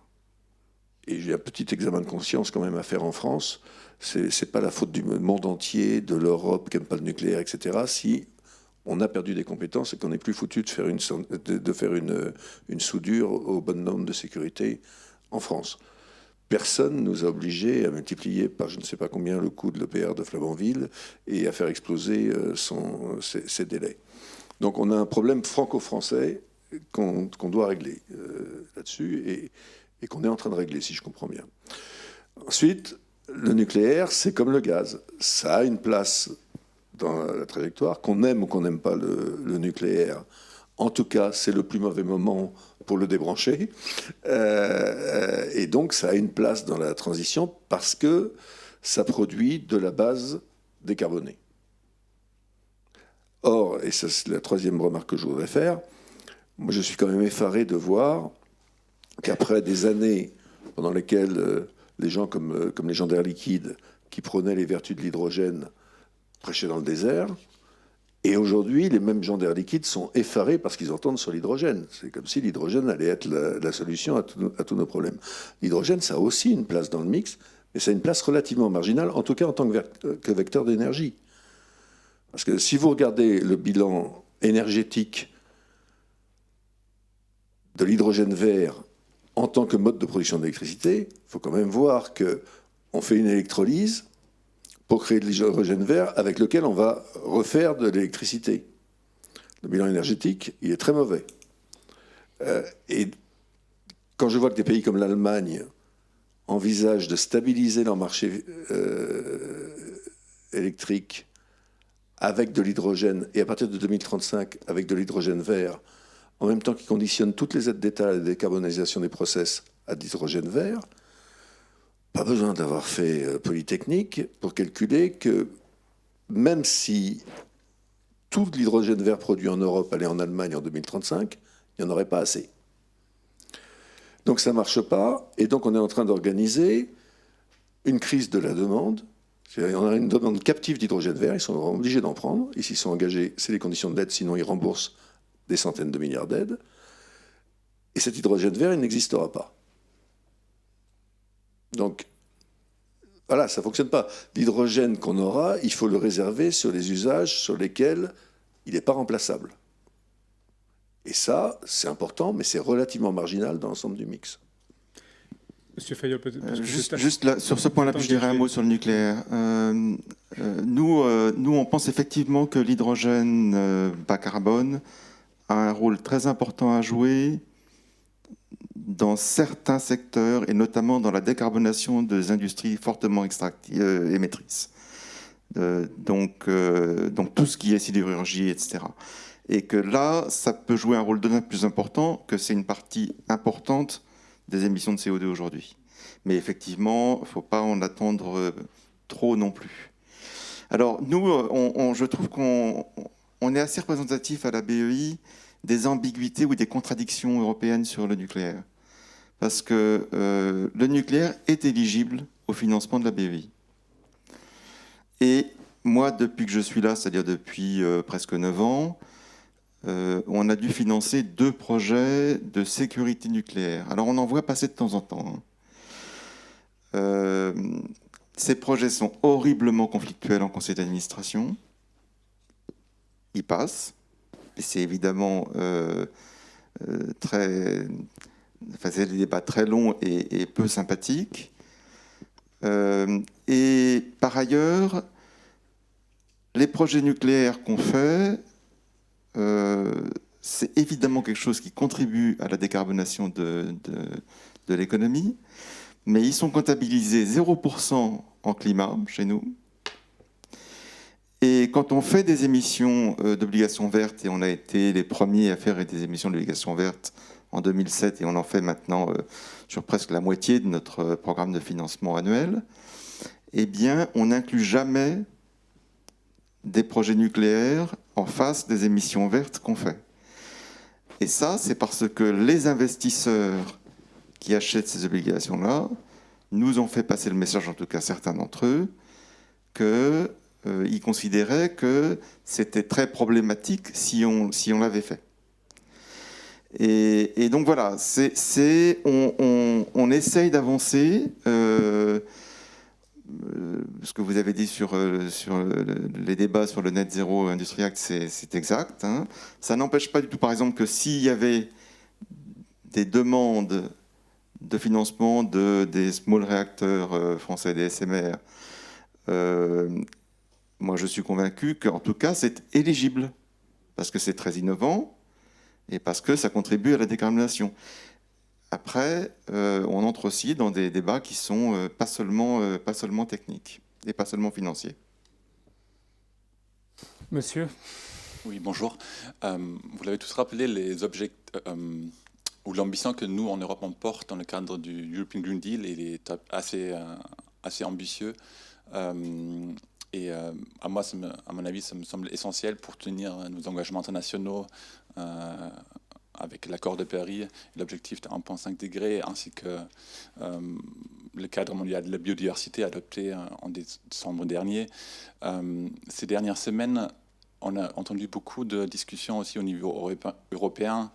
Et j'ai un petit examen de conscience quand même à faire en France. C'est pas la faute du monde entier, de l'Europe qui n'aime pas le nucléaire, etc. Si on a perdu des compétences et qu'on n'est plus foutu de faire une soudure aux bonnes normes de sécurité en France. Personne nous a obligés à multiplier par je ne sais pas combien le coût de l'EPR de Flamanville et à faire exploser ses délais. Donc on a un problème franco-français qu'on doit régler là-dessus et qu'on est en train de régler, si je comprends bien. Ensuite, le nucléaire, c'est comme le gaz. Ça a une place dans la trajectoire, qu'on aime ou qu'on n'aime pas le nucléaire. En tout cas, c'est le plus mauvais moment pour le débrancher. Et donc, ça a une place dans la transition parce que ça produit de la base décarbonée. Or, et ça c'est la troisième remarque que je voudrais faire, moi je suis quand même effaré de voir qu'après des années pendant lesquelles les gens comme les gens d'Air Liquide qui prônaient les vertus de l'hydrogène prêchaient dans le désert, et aujourd'hui les mêmes gens d'Air Liquide sont effarés parce qu'ils entendent sur l'hydrogène. C'est comme si l'hydrogène allait être la solution à tous nos problèmes. L'hydrogène, ça a aussi une place dans le mix, mais ça a une place relativement marginale, en tout cas en tant que vecteur d'énergie. Parce que si vous regardez le bilan énergétique de l'hydrogène vert en tant que mode de production d'électricité, il faut quand même voir qu'on fait une électrolyse pour créer de l'hydrogène vert avec lequel on va refaire de l'électricité. Le bilan énergétique, il est très mauvais. Et quand je vois que des pays comme l'Allemagne envisagent de stabiliser leur marché électrique avec de l'hydrogène, et à partir de 2035, avec de l'hydrogène vert, en même temps qu'ils conditionnent toutes les aides d'État à la décarbonisation des process à de l'hydrogène vert, pas besoin d'avoir fait Polytechnique pour calculer que même si tout l'hydrogène vert produit en Europe allait en Allemagne en 2035, il n'y en aurait pas assez. Donc ça ne marche pas, et donc on est en train d'organiser une crise de la demande. On a une demande captive d'hydrogène vert, ils sont obligés d'en prendre, ils s'y sont engagés, c'est les conditions de l'aide, sinon ils remboursent des centaines de milliards d'aides. Et cet hydrogène vert, il n'existera pas. Donc, voilà, ça ne fonctionne pas. L'hydrogène qu'on aura, il faut le réserver sur les usages sur lesquels il n'est pas remplaçable. Et ça, c'est important, mais c'est relativement marginal dans l'ensemble du mix. Monsieur Fayol, peut-être. Juste là, sur ce point-là, puis je dirais un mot sur le nucléaire. Nous, on pense effectivement que l'hydrogène bas carbone a un rôle très important à jouer dans certains secteurs, et notamment dans la décarbonation des industries fortement émettrices. Donc tout ce qui est sidérurgie, etc. Et que là, ça peut jouer un rôle de plus important, que c'est une partie importante des émissions de CO2 aujourd'hui. Mais effectivement, il ne faut pas en attendre trop non plus. Alors nous, je trouve qu'on est assez représentatif à la BEI des ambiguïtés ou des contradictions européennes sur le nucléaire. Parce que le nucléaire est éligible au financement de la BEI. Et moi, depuis que je suis là, c'est-à-dire depuis presque 9 ans, on a dû financer 2 projets de sécurité nucléaire. Alors on en voit passer de temps en temps. Ces projets sont horriblement conflictuels en conseil d'administration. Ils passent. Et c'est évidemment c'est des débats très longs et peu sympathiques. Et par ailleurs, les projets nucléaires qu'on fait, c'est évidemment quelque chose qui contribue à la décarbonation de l'économie, mais ils sont comptabilisés 0% en climat chez nous. Et quand on fait des émissions d'obligations vertes, et on a été les premiers à faire des émissions d'obligations vertes en 2007, et on en fait maintenant sur presque la moitié de notre programme de financement annuel, eh bien, on n'inclut jamais des projets nucléaires en face des émissions vertes qu'on fait. Et ça, c'est parce que les investisseurs qui achètent ces obligations-là nous ont fait passer le message, en tout cas certains d'entre eux, qu'ils considéraient que c'était très problématique si on l'avait fait. Et donc voilà, on essaye d'avancer. Ce que vous avez dit sur les débats sur le Net Zero Industry Act, c'est exact. Hein. Ça n'empêche pas du tout, par exemple, que s'il y avait des demandes de financement des small réacteurs français, des SMR, moi je suis convaincu qu'en tout cas c'est éligible, parce que c'est très innovant et parce que ça contribue à la décarbonation. Après, on entre aussi dans des débats qui sont pas seulement techniques et pas seulement financiers. Monsieur ? Oui, bonjour. Vous l'avez tous rappelé, les objectifs ou l'ambition que nous, en Europe, on porte dans le cadre du European Green Deal, il est assez ambitieux. À mon avis, ça me semble essentiel pour tenir nos engagements internationaux avec l'accord de Paris, l'objectif de 1,5 degré, ainsi que le cadre mondial de la biodiversité adopté en décembre dernier. Ces dernières semaines, on a entendu beaucoup de discussions aussi au niveau européen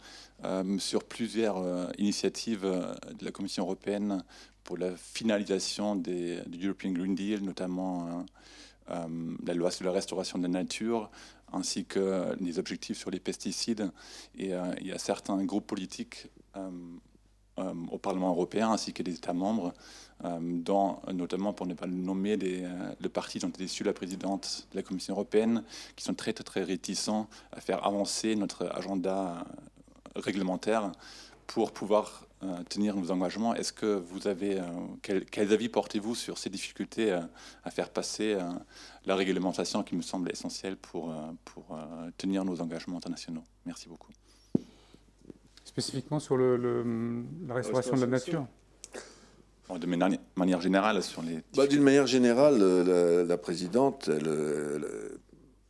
sur plusieurs initiatives de la Commission européenne pour la finalisation du European Green Deal, notamment la loi sur la restauration de la nature, ainsi que les objectifs sur les pesticides. Et il y a certains groupes politiques au Parlement européen, ainsi que des États membres, dont, notamment, pour ne pas le nommer, le parti dont est issue la présidente de la Commission européenne, qui sont très, très réticents à faire avancer notre agenda réglementaire pour pouvoir tenir nos engagements. Est-ce que vous avez... quels avis portez-vous sur ces difficultés à faire passer la réglementation qui me semble essentielle pour tenir nos engagements internationaux? Merci beaucoup. Spécifiquement sur la restauration de la nature? De manière générale, sur les... D'une manière générale, la présidente,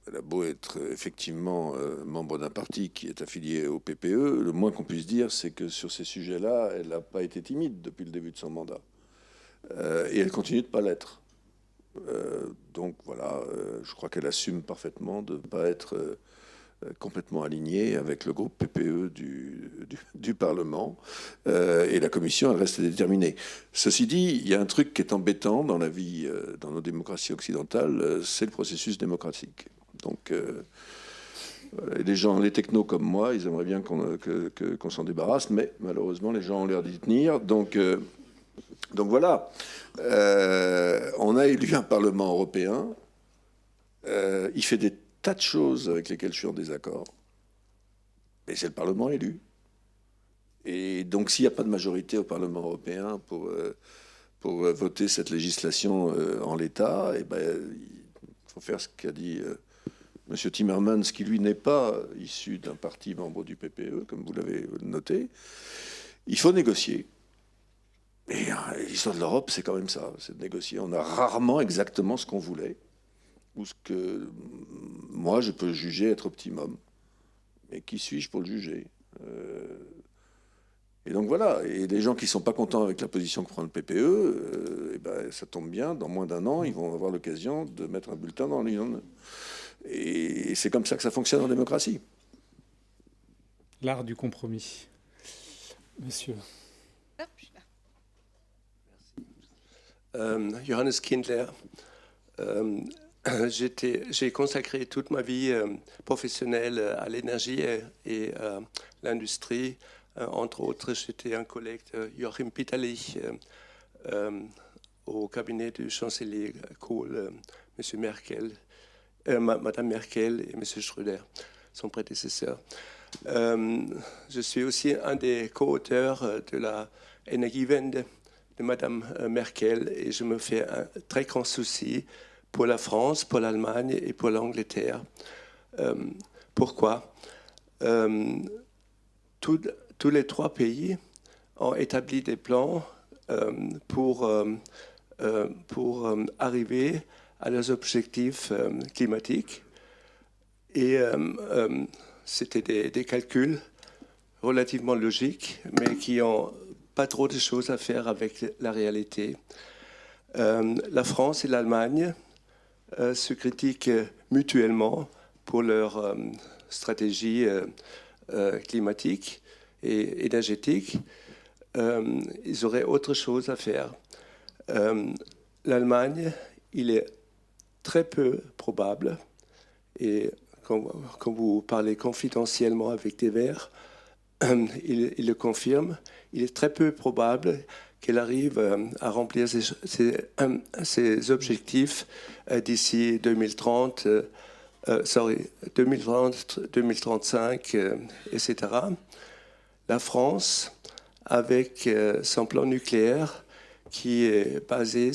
elle a beau être effectivement membre d'un parti qui est affilié au PPE, le moins qu'on puisse dire, c'est que sur ces sujets-là, elle n'a pas été timide depuis le début de son mandat. Et elle continue de ne pas l'être. Donc voilà, je crois qu'elle assume parfaitement de ne pas être complètement alignée avec le groupe PPE du Parlement. Et la Commission, elle reste déterminée. Ceci dit, il y a un truc qui est embêtant dans la vie, dans nos démocraties occidentales, c'est le processus démocratique. Donc, les technos comme moi, ils aimeraient bien qu'on s'en débarrasse, mais malheureusement, les gens ont l'air d'y tenir. Donc voilà, on a élu un Parlement européen. Il fait des tas de choses avec lesquelles je suis en désaccord. Mais c'est le Parlement élu. Et donc, s'il n'y a pas de majorité au Parlement européen pour voter cette législation en l'état, eh ben, il faut faire ce qu'a dit M. Timmermans, qui lui n'est pas issu d'un parti membre du PPE, comme vous l'avez noté. Il faut négocier. Et l'histoire de l'Europe, c'est quand même ça, c'est de négocier. On a rarement exactement ce qu'on voulait, ou ce que moi, je peux juger être optimum. Mais qui suis-je pour le juger? Et donc voilà, et les gens qui ne sont pas contents avec la position que prend le PPE, eh ben, ça tombe bien, dans moins d'un an, ils vont avoir l'occasion de mettre un bulletin dans l'urne. Et c'est comme ça que ça fonctionne en démocratie. L'art du compromis. Monsieur. Johannes Kindler. J'ai consacré toute ma vie professionnelle à l'énergie et à l'industrie. Entre autres, j'étais un collègue de Joachim Pitali au cabinet du chancelier Kohl, M. Merkel, Madame Merkel et M. Schröder, son prédécesseur. Je suis aussi un des co-auteurs de la Energiewende de Madame Merkel et je me fais un très grand souci pour la France, pour l'Allemagne et pour l'Angleterre. Pourquoi? Tous les trois pays ont établi des plans pour arriver à leurs objectifs climatiques. Et c'était des calculs relativement logiques, mais qui n'ont pas trop de choses à faire avec la réalité. La France et l'Allemagne se critiquent mutuellement pour leur stratégie climatique et énergétique. Ils auraient autre chose à faire. L'Allemagne, il est très peu probable, et quand vous parlez confidentiellement avec des Verts, il le confirme, il est très peu probable qu'elle arrive à remplir ses objectifs d'ici 2030, 2035, etc. La France, avec son plan nucléaire, qui est basé,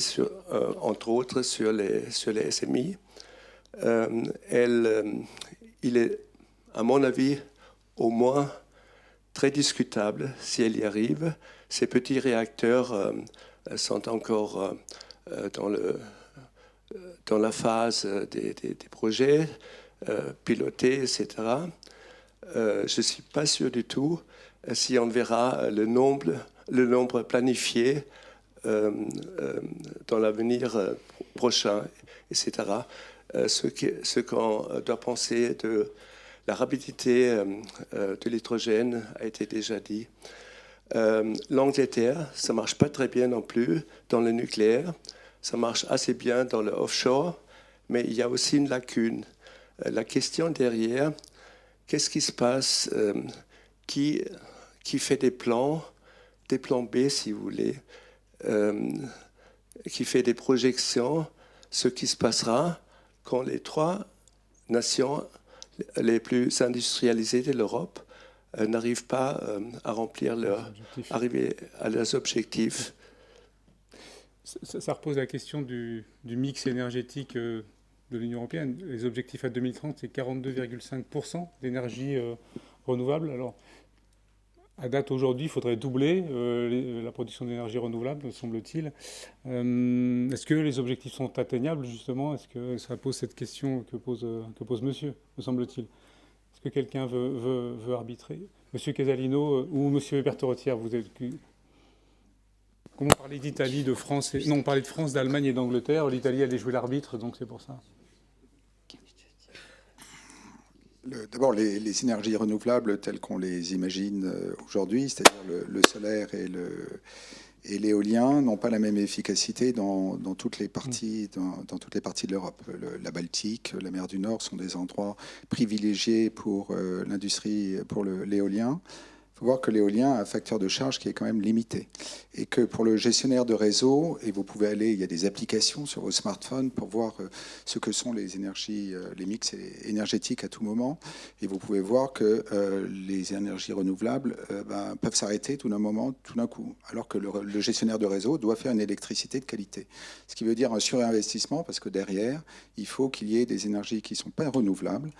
entre autres, sur les SMI, il est, à mon avis, au moins très discutable si elle y arrive. Ces petits réacteurs sont encore dans la phase des projets pilotés, etc. Je ne suis pas sûr du tout si on verra le nombre planifié dans l'avenir prochain, etc. Ce qu'on doit penser de la rapidité de l'hydrogène a été déjà dit. L'Angleterre, ça ne marche pas très bien non plus dans le nucléaire. Ça marche assez bien dans le offshore, mais il y a aussi une lacune. La question derrière, qu'est-ce qui se passe? Qui fait des plans B, si vous voulez, qui fait des projections, ce qui se passera quand les trois nations les plus industrialisées de l'Europe n'arrivent pas à arriver à leurs objectifs. Ça repose la question du mix énergétique de l'Union européenne. Les objectifs à 2030, c'est 42,5% d'énergie renouvelable. Alors, à date aujourd'hui, il faudrait doubler la production d'énergie renouvelable, me semble-t-il. Est-ce que les objectifs sont atteignables, justement? Est-ce que ça pose cette question que pose monsieur, me semble-t-il? Est-ce que quelqu'un veut arbitrer? Monsieur Casalino ou monsieur Bertorotière, vous êtes... Comment on parlait d'Italie, de France non, on parlait de France, d'Allemagne et d'Angleterre. L'Italie allait jouer l'arbitre, donc c'est pour ça. D'abord, les énergies renouvelables telles qu'on les imagine aujourd'hui, c'est-à-dire le solaire et l'éolien, n'ont pas la même efficacité dans toutes les parties, dans toutes les parties de l'Europe. La Baltique, la mer du Nord sont des endroits privilégiés pour l'industrie, pour l'éolien. Il faut voir que l'éolien a un facteur de charge qui est quand même limité. Et que pour le gestionnaire de réseau, et vous pouvez aller, il y a des applications sur vos smartphones pour voir ce que sont les énergies, les mix énergétiques à tout moment. Et vous pouvez voir que les énergies renouvelables peuvent s'arrêter tout d'un moment, tout d'un coup. Alors que le gestionnaire de réseau doit faire une électricité de qualité. Ce qui veut dire un surinvestissement, parce que derrière, il faut qu'il y ait des énergies qui ne sont pas renouvelables,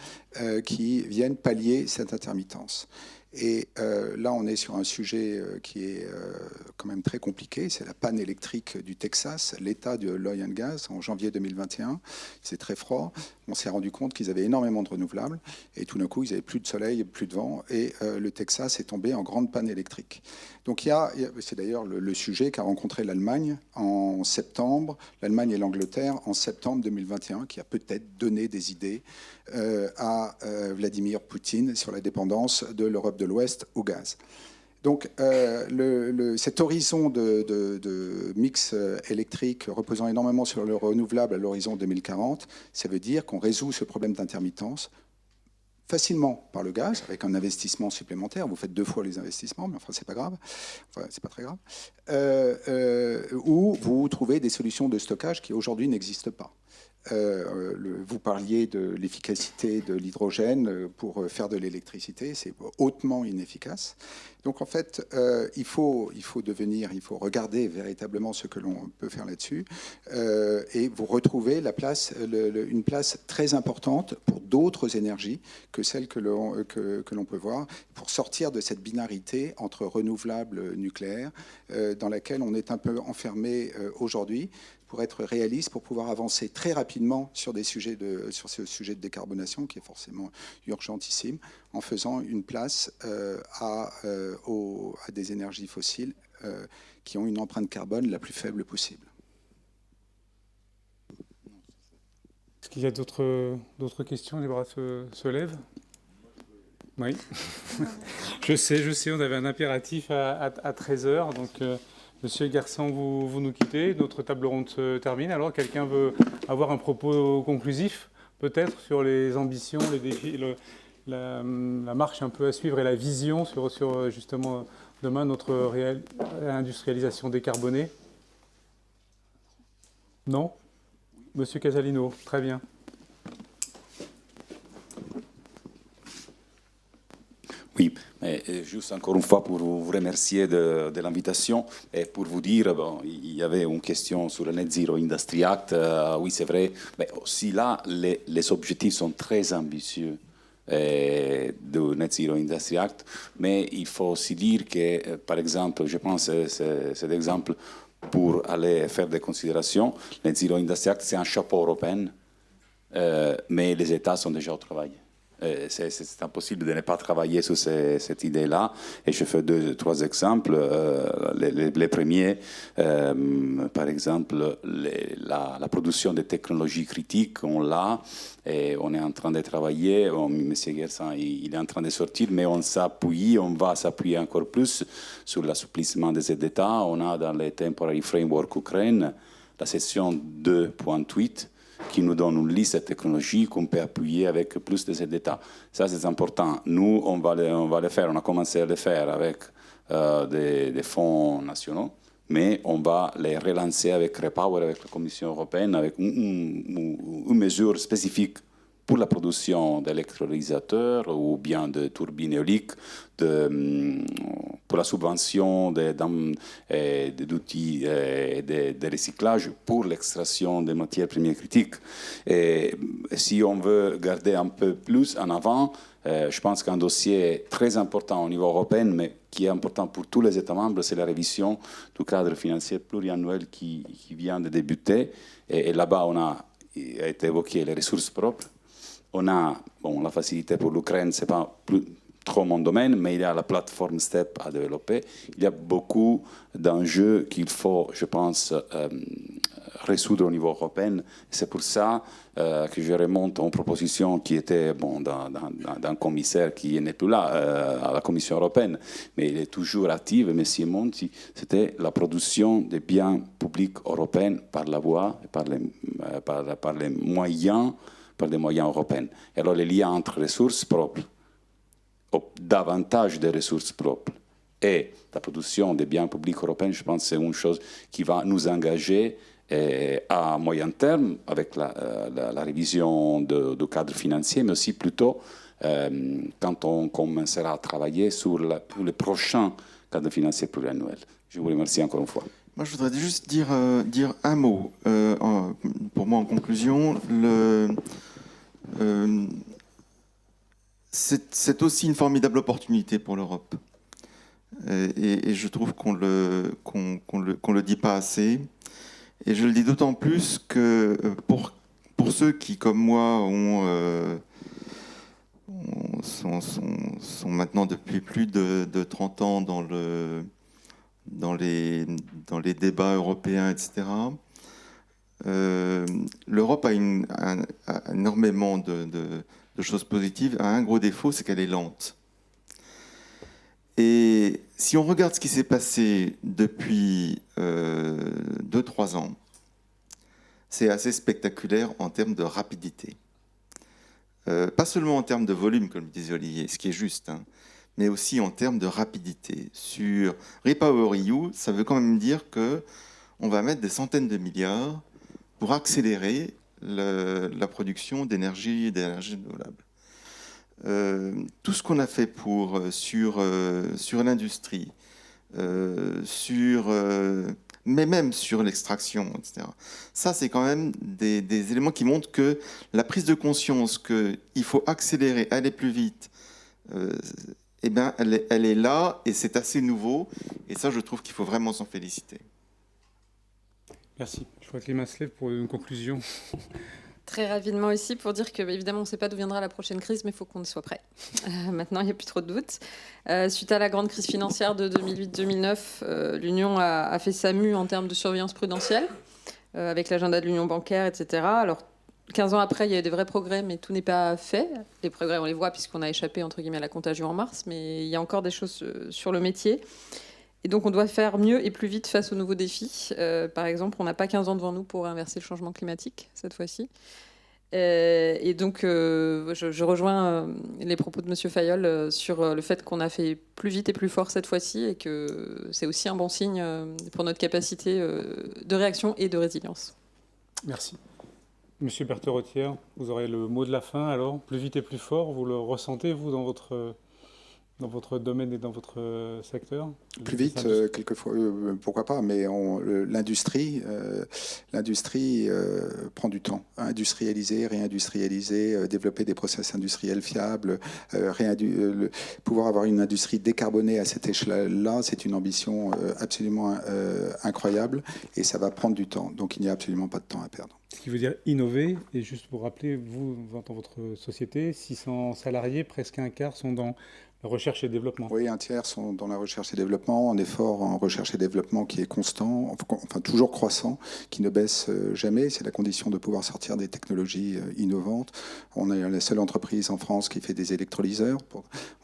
qui viennent pallier cette intermittence. Et là, on est sur un sujet qui est quand même très compliqué. C'est la panne électrique du Texas, l'état de l'oil and gas en janvier 2021. C'est très froid. On s'est rendu compte qu'ils avaient énormément de renouvelables. Et tout d'un coup, ils n'avaient plus de soleil, plus de vent. Et le Texas est tombé en grande panne électrique. Donc c'est d'ailleurs le sujet qu'a rencontré l'Allemagne en septembre, l'Allemagne et l'Angleterre en septembre 2021, qui a peut-être donné des idées à Vladimir Poutine sur la dépendance de l'Europe de l'Ouest au gaz. Donc cet horizon de mix électrique reposant énormément sur le renouvelable à l'horizon 2040, ça veut dire qu'on résout ce problème d'intermittence facilement par le gaz, avec un investissement supplémentaire. Vous faites 2 fois les investissements, mais enfin, c'est pas grave. Enfin, c'est pas très grave. Ou vous trouvez des solutions de stockage qui aujourd'hui n'existent pas. Vous parliez de l'efficacité de l'hydrogène pour faire de l'électricité, c'est hautement inefficace. Donc en fait, il faut regarder véritablement ce que l'on peut faire là-dessus et vous retrouvez une place très importante pour d'autres énergies que celles que l'on peut voir, pour sortir de cette binarité entre renouvelables nucléaires dans laquelle on est un peu enfermé aujourd'hui, pour être réaliste, pour pouvoir avancer très rapidement sur ce sujet de décarbonation qui est forcément urgentissime, en faisant une place à des énergies fossiles qui ont une empreinte carbone la plus faible possible. Est-ce qu'il y a d'autres questions? Les bras se lèvent. Oui. Je sais, on avait un impératif à 13h, donc... Monsieur Garçon, vous nous quittez, notre table ronde se termine. Alors, quelqu'un veut avoir un propos conclusif, peut-être, sur les ambitions, les défis, la marche un peu à suivre et la vision sur justement, demain, notre réindustrialisation décarbonée? Non? Monsieur Casalino, très bien. Oui, mais juste encore une fois pour vous remercier de l'invitation et pour vous dire, il y avait une question sur le Net Zero Industry Act. Oui, c'est vrai, mais aussi là, les objectifs sont très ambitieux du Net Zero Industry Act, mais il faut aussi dire que, par exemple, je pense que cet exemple pour aller faire des considérations, le Net Zero Industry Act, c'est un chapeau européen, mais les États sont déjà au travail. C'est impossible de ne pas travailler sur cette idée-là. Et je fais 2-3 exemples. Les premiers, par exemple, la production des technologies critiques, on l'a, et on est en train de travailler. M. Gerson, il est en train de sortir, mais on va s'appuyer encore plus sur l'assouplissement des aides d'État. On a dans les Temporary Framework Ukraine la section 2.8 qui nous donne une liste de technologies qu'on peut appuyer avec plus de aides d'État. Ça, c'est important. Nous, on va le faire. On a commencé à le faire avec des fonds nationaux, mais on va les relancer avec Repower, avec la Commission européenne, avec une mesure spécifique pour la production d'électrolysateurs ou bien de turbines éoliques, pour la subvention d'outils de recyclage, pour l'extraction des matières premières critiques. Et si on veut garder un peu plus en avant, je pense qu'un dossier très important au niveau européen, mais qui est important pour tous les États membres, c'est la révision du cadre financier pluriannuel qui vient de débuter. Et là-bas, on a été évoqué les ressources propres. On a la facilité pour l'Ukraine, ce n'est pas trop mon domaine, mais il y a la plateforme STEP à développer. Il y a beaucoup d'enjeux qu'il faut, je pense, résoudre au niveau européen. C'est pour ça que je remonte en proposition qui était d'un commissaire qui n'est plus là, à la Commission européenne, mais il est toujours actif, M. Monti. C'était la production des biens publics européens par la voie et par les moyens européens. Et alors, les liens entre ressources propres, davantage de ressources propres, et la production des biens publics européens, je pense que c'est une chose qui va nous engager à moyen terme avec la révision du cadre financier, mais aussi plutôt quand on commencera à travailler sur le prochain cadre financier pluriannuel. Je vous remercie encore une fois. Moi, je voudrais juste dire un mot. Pour moi, en conclusion, c'est aussi une formidable opportunité pour l'Europe. Et je trouve qu'on le dit pas assez. Et je le dis d'autant plus que pour ceux qui, comme moi, sont maintenant depuis plus de 30 ans dans les débats européens, etc., l'Europe a énormément de choses positives, a un gros défaut, c'est qu'elle est lente. Et si on regarde ce qui s'est passé depuis 2-3 ans, c'est assez spectaculaire en termes de rapidité. Pas seulement en termes de volume, comme le disait Olivier, ce qui est juste, hein, mais aussi en termes de rapidité. Sur REPowerEU, ça veut quand même dire qu'on va mettre des centaines de milliards pour accélérer la production d'énergie renouvelable. Tout ce qu'on a fait sur l'industrie, mais même sur l'extraction, etc. Ça, c'est quand même des éléments qui montrent que la prise de conscience qu'il faut accélérer, aller plus vite, eh ben, elle est là et c'est assez nouveau. Et ça, je trouve qu'il faut vraiment s'en féliciter. Merci. Je crois que les mains se lèvent pour une conclusion. Très rapidement aussi pour dire que, évidemment, on ne sait pas d'où viendra la prochaine crise, mais il faut qu'on soit prêt. Maintenant, il n'y a plus trop de doutes. Suite à la grande crise financière de 2008-2009, l'Union a fait sa mue en termes de surveillance prudentielle, avec l'agenda de l'Union bancaire, etc. Alors, 15 ans après, il y a eu des vrais progrès, mais tout n'est pas fait. Les progrès, on les voit puisqu'on a échappé, entre guillemets, à la contagion en mars, mais il y a encore des choses sur le métier. Et donc, on doit faire mieux et plus vite face aux nouveaux défis. Par exemple, on n'a pas 15 ans devant nous pour inverser le changement climatique, cette fois-ci. Et donc, je rejoins les propos de M. Fayol sur le fait qu'on a fait plus vite et plus fort cette fois-ci et que c'est aussi un bon signe pour notre capacité de réaction et de résilience. Merci. Monsieur Berthe-Rottière, vous aurez le mot de la fin alors. Plus vite et plus fort, vous le ressentez, vous, dans votre domaine et dans votre secteur? Plus vite, quelquefois, pourquoi pas, mais l'industrie prend du temps. Industrialiser, réindustrialiser, développer des process industriels fiables, pouvoir avoir une industrie décarbonée à cette échelle-là, c'est une ambition absolument incroyable et ça va prendre du temps. Donc il n'y a absolument pas de temps à perdre. Ce qui veut dire innover, et juste pour rappeler, vous, dans votre société, 600 salariés, presque un quart sont dans la recherche et développement. Oui, un tiers sont dans la recherche et développement, un effort en recherche et développement qui est constant, enfin toujours croissant, qui ne baisse jamais. C'est la condition de pouvoir sortir des technologies innovantes. On est la seule entreprise en France qui fait des électrolyseurs.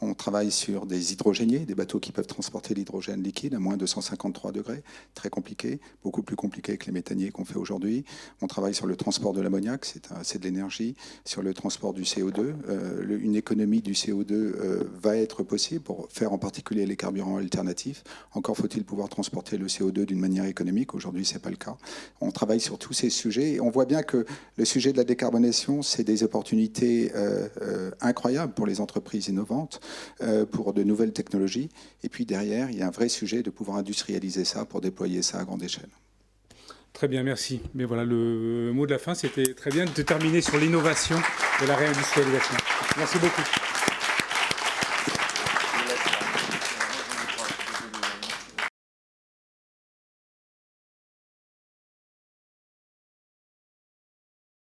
On travaille sur des hydrogéniers, des bateaux qui peuvent transporter l'hydrogène liquide à moins de 153 degrés. Très compliqué, beaucoup plus compliqué que les méthaniers qu'on fait aujourd'hui. On travaille sur le transport de l'ammoniac, c'est de l'énergie. Sur le transport du CO2, une économie du CO2 va être possible pour faire en particulier les carburants alternatifs. Encore faut-il pouvoir transporter le CO2 d'une manière économique. Aujourd'hui, ce n'est pas le cas. On travaille sur tous ces sujets et on voit bien que le sujet de la décarbonation, c'est des opportunités incroyables pour les entreprises innovantes, pour de nouvelles technologies. Et puis derrière, il y a un vrai sujet de pouvoir industrialiser ça pour déployer ça à grande échelle. Très bien, merci. Mais voilà, le mot de la fin, c'était très bien de terminer sur l'innovation et la réindustrialisation. Merci beaucoup.